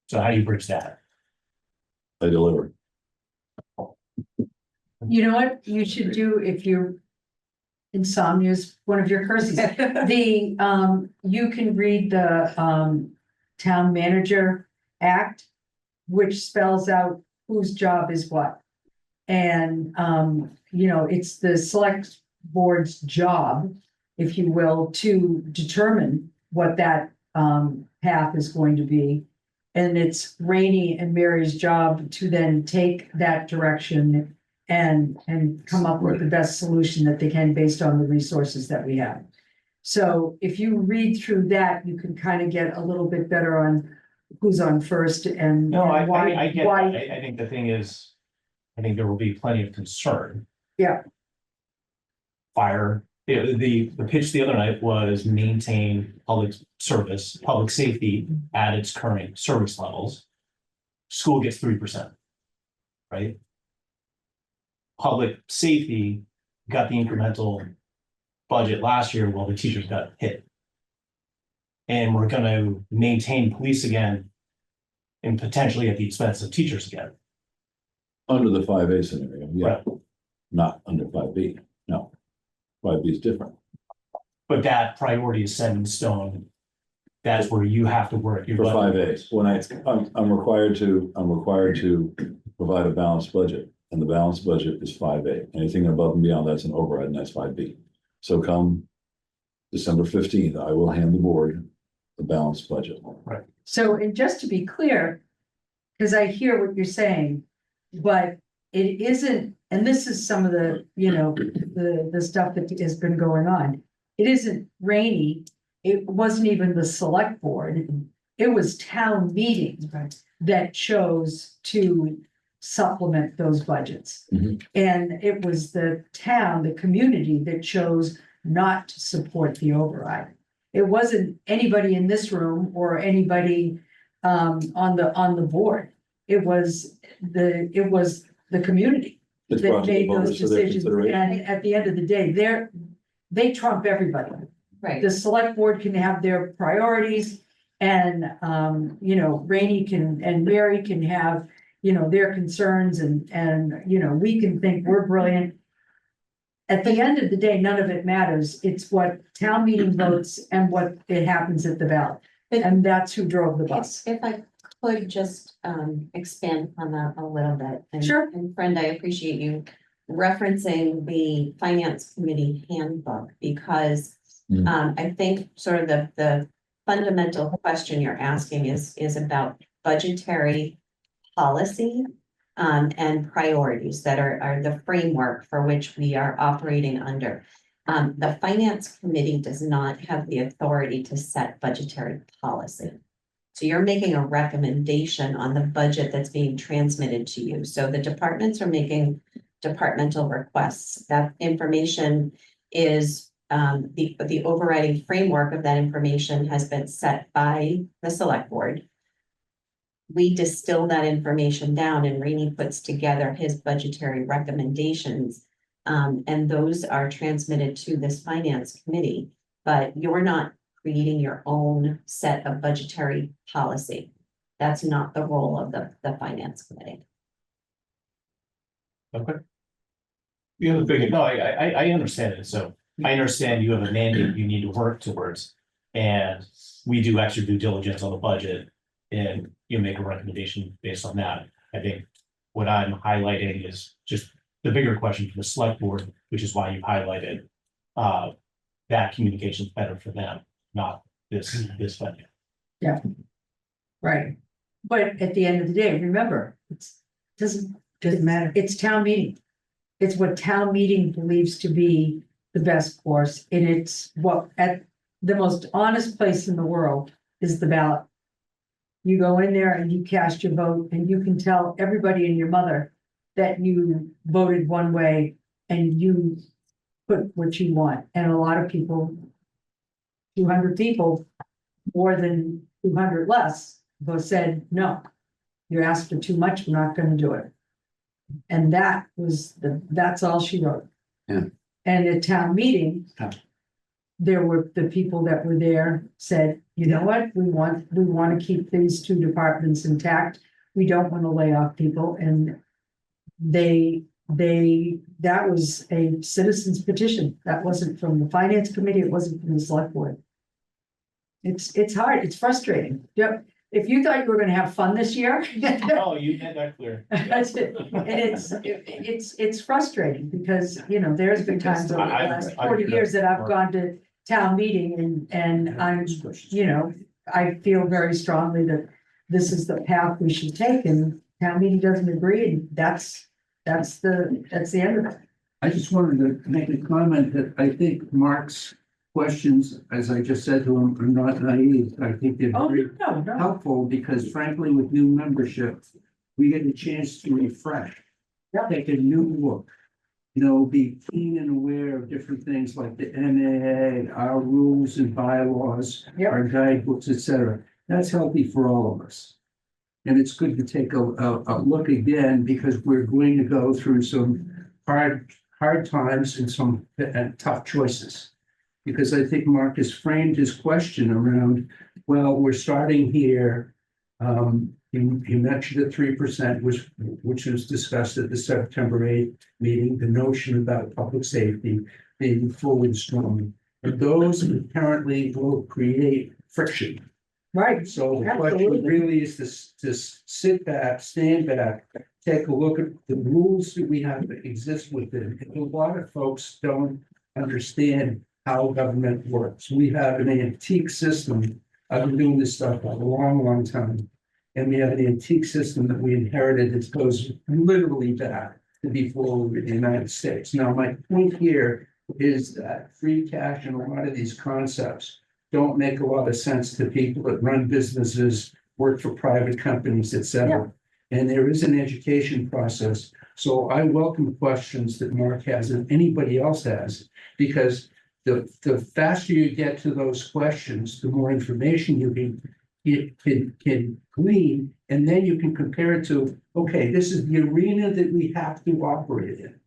So how do you bridge that? I deliver. You know what you should do if you're insomnia is one of your curses. You can read the Town Manager Act, which spells out whose job is what. And it's the select board's job, if you will, to determine what that path is going to be. And it's Rainey and Mary's job to then take that direction and come up with the best solution that they can based on the resources that we have. So if you read through that, you can kind of get a little bit better on who's on first and No, I why, get why, that. I think the thing is, I think there will be plenty of concern. Yeah. Fire, the pitch the other night was maintain public service, public safety at its current service levels. School gets 3%. Right? Public safety got the incremental budget last year while the teachers got hit. And we're gonna maintain police again and potentially at the expense of teachers again. Under the 5A scenario, yeah, Right. not under 5B, no. 5B is different. But that priority is set in stone. That's where you have to work. your For budget. 5A, when I'm required to provide a balanced budget, and the balanced budget is 5A. Anything above and beyond that's an override, and that's 5B. So come December 15th, I will hand the board the balanced budget. so, and just to be clear, because I hear what you're saying, but it isn't, and this is some of the, the stuff that has been going on. It isn't Rainey, it wasn't even the select board, it was town meetings that chose to supplement those budgets. Mhm. And it was the town, the community that chose not to support the override. It wasn't anybody in this room or anybody on the board. It was the community It's that brought to the made those voters for their decisions. consideration. And at the end of the day, they trump everybody. Right. The select board can have their priorities and, Rainey and Mary can have, their concerns and, we can think we're brilliant. At the end of the day, none of it matters. It's what town meeting votes and what it happens at the ballot. And that's who drove the bus. If I could just expand on that a little bit. And- Sure. And friend, I appreciate you referencing the finance committee handbook because I think sort of the fundamental question you're asking is about budgetary policy and priorities that are the framework for which we are operating under. The finance committee does not have the authority to set budgetary policy. So you're making a recommendation on the budget that's being transmitted to you. So the departments are making departmental requests. That information is the overriding framework of that information has been set by the select board. We distill that information down and Rainey puts together his budgetary recommendations. And those are transmitted to this finance committee, but you're not creating your own set of budgetary policy. That's not the role of the finance committee. Okay. The other thing, no, I understand it. So I understand you have a mandate you need to work towards. And we do extra due diligence on the budget and you make a recommendation based on that. I think what I'm highlighting is just the bigger question for the select board, which is why you highlighted that communication is better for them, not this budget. Right. But at the end of the day, remember, doesn't matter. It's town meeting. It's what town meeting believes to be the best course, and it's what at the most honest place in the world is the ballot. You go in there and you cast your vote and you can tell everybody and your mother that you voted one way and you put what you want. And a lot of people, 200 people, more than 200 less, both said, no, you asked for too much, we're not gonna do it. And that's all she wrote. Yeah. And at town meeting, there were the people that were there said, you know what, we want to keep these two departments intact. We don't want to lay off people. And that was a citizen's petition. That wasn't from the finance committee. It wasn't from the select board. It's hard. It's frustrating. Yep. If you thought you were gonna have fun this year. Oh, you made that clear. That's it. And it's frustrating because, there's been times over the last 40 years that I've gone to town meeting and I'm, I feel very strongly that this is the path we should take, and town meeting doesn't agree, and that's the end of it. I just wanted to make a comment that I think Mark's questions, as I just said to him, are not naive. I think they're Oh, very no. helpful because frankly, with new membership, we get a chance to refresh. Yeah. Take a new look. You know, be keen and aware of different things like the NAA, our rules and bylaws, Yep. our guidebooks, et cetera. That's healthy for all of us. And it's good to take a look again because we're going to go through some hard times and some tough choices. Because I think Mark has framed his question around, well, we're starting here. He mentioned the 3%, which was discussed at the September 8th meeting, the notion about public safety being full and strong. And those apparently will create friction. Right. So the question Absolutely. really is to sit back, stand back, take a look at the rules that we have that exist within. A lot of folks don't understand how government works. We have an antique system. I've been doing this stuff for a long time. And we have an antique system that we inherited that goes literally back to before we were in the United States. Now, my point here is that free cash and a lot of these concepts don't make a lot of sense to people that run businesses, work for private companies, et cetera. And there is an education process. So I welcome questions that Mark has and anybody else has, because the faster you get to those questions, the more information you can glean, and then you can compare it to, okay, this is the arena that we have to operate in.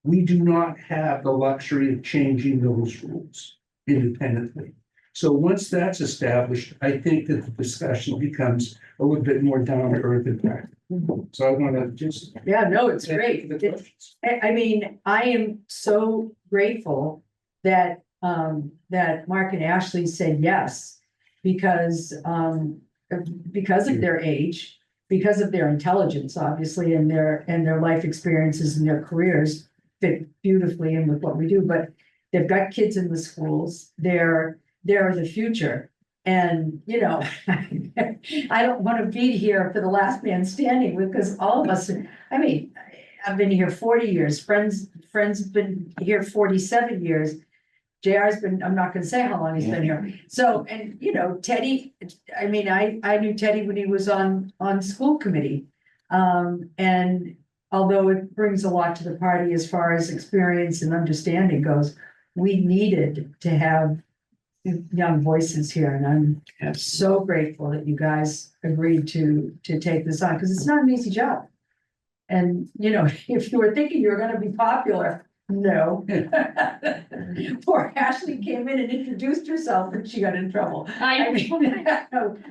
We do not have the luxury of changing those rules independently. So once that's established, I think that the discussion becomes a little bit more down to earth and practical. So I want to just. Yeah, no, it's great. The questions. I mean, I am so grateful that that Mark and Ashley said yes. Because of their age, because of their intelligence, obviously, and their life experiences and their careers fit beautifully in with what we do, but they've got kids in the schools, they're the future. And, you know, I don't want to be here for the last man standing because all of us, I mean, I've been here 40 years, friends have been here 47 years. JR's been, I'm not gonna say how long he's been here. So, and you know, Teddy, I mean, I knew Teddy when he was on school committee. And although it brings a lot to the party as far as experience and understanding goes, we needed to have young voices here, and I'm so grateful that you guys agreed to take this on, because it's not an easy job. And, you know, if you were thinking you were gonna be popular, no. Poor Ashley came in and introduced herself and she got in trouble. I mean, that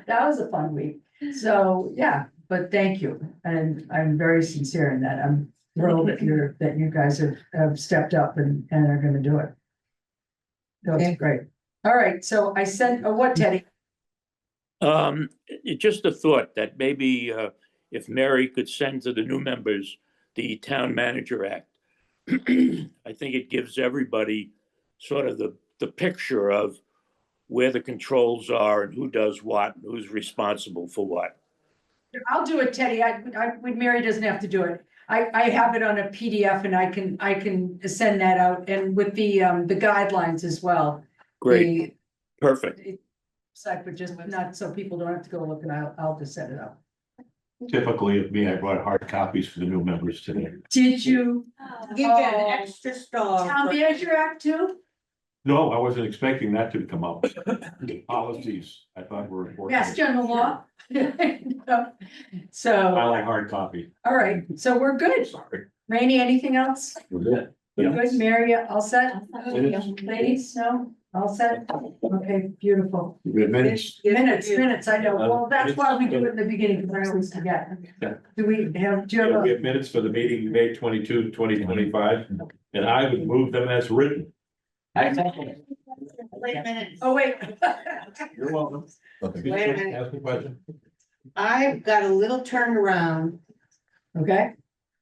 was a fun week. So, yeah, but thank you. And I'm very sincere in that. I'm thrilled that you guys have stepped up and are gonna do it. That's great. All right, so I sent, what, Teddy? Just a thought that maybe if Mary could send to the new members the Town Manager Act. I think it gives everybody sort of the picture of where the controls are and who does what and who's responsible for what. I'll do it, Teddy. Mary doesn't have to do it. I have it on a PDF and I can send that out, and with the guidelines as well. Great, perfect. But just not so people don't have to go look, and I'll just set it up. Typically, of me, I brought hard copies for the new members today. Did you? Give you an extra star. Town Manager Act too? No, I wasn't expecting that to come up. Policies, I thought were important. Yes, general law. So, I like hard copy. all right, so we're good. Sorry. Rainey, anything else? We're good. We're good. Mary, all set? Minutes. Ladies, no? All set? Okay, beautiful. Good minutes. Minutes, I know. Well, that's why we do it in the beginning, because I always forget. Yeah. Do you have Yeah, we have minutes for the meeting, May 22, 2025, and I would move them as written. Wait a minute. Oh, wait. You're welcome. Okay. Wait a minute. Ask a question. I've got a little turnaround Okay.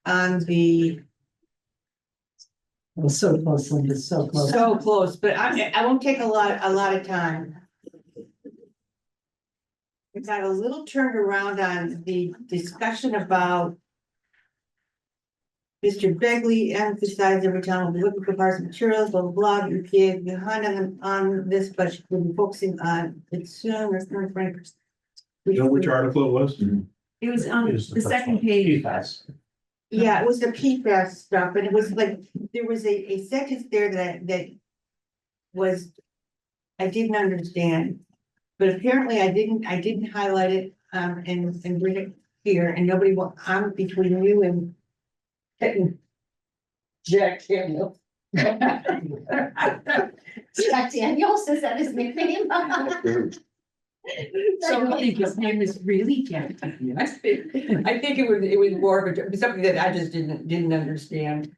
on the, Well, so close, Linda, so close. so close, but I won't take a lot of time. We got a little turned around on the discussion about. Mr. Begley emphasized every time we look at parts materials, blah, blah, blah, EPA behind on this, but we'll be focusing on consumers, not frankers. You know which article it was? It was on Here's the first second one. page. PFAS. Yeah, it was the PFAS stuff, and it was like, there was a sentence there that was. I didn't understand, but apparently I didn't highlight it, and bring it here, and nobody will, I'm between you and. Jack Daniel. Jack Daniels, is that his nickname? So I think his name is really Jack. I think it was more of something that I just didn't understand.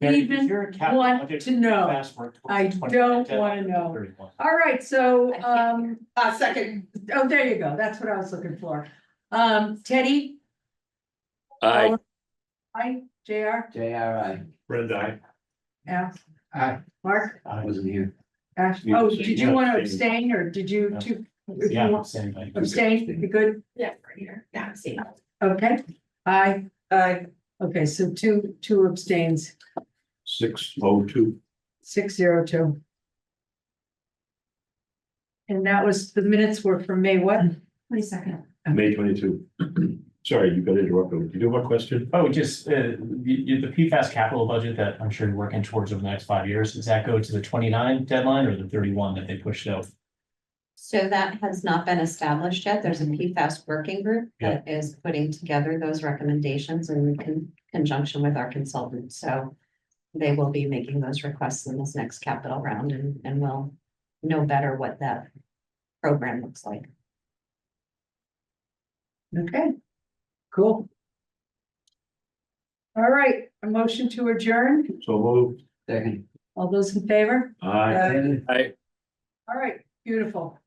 Even want to know. I don't wanna know. All right, so, Second, oh, there you go. That's what I was looking for. Teddy? Aye. Hi, JR? JRI, Brenda, Yeah. Aye. Mark? I wasn't here. Ash? You Oh, abstained. did you want to abstain or did you No. two? if you Yeah, want- same thing. Abstain, you good? Yeah, right here. Yeah, see. Okay, aye. Okay, so two abstains, 602. 602. And that was, the minutes were from May what? 22nd. May 22. Sorry, you got interrupted. Did you have a question? Oh, just, the PFAS capital budget that I'm sure you're working towards over the next 5 years, does that go to the 29 deadline or the 31 that they pushed out? So that has not been established yet. There's a PFAS working group that is putting together those recommendations in conjunction with our consultant. So they will be making those requests in this next capital round and we'll know better what that program looks like. Okay, cool. All right, a motion to adjourn. So moved. Second. All those in favor? Aye. Aye. All right, beautiful.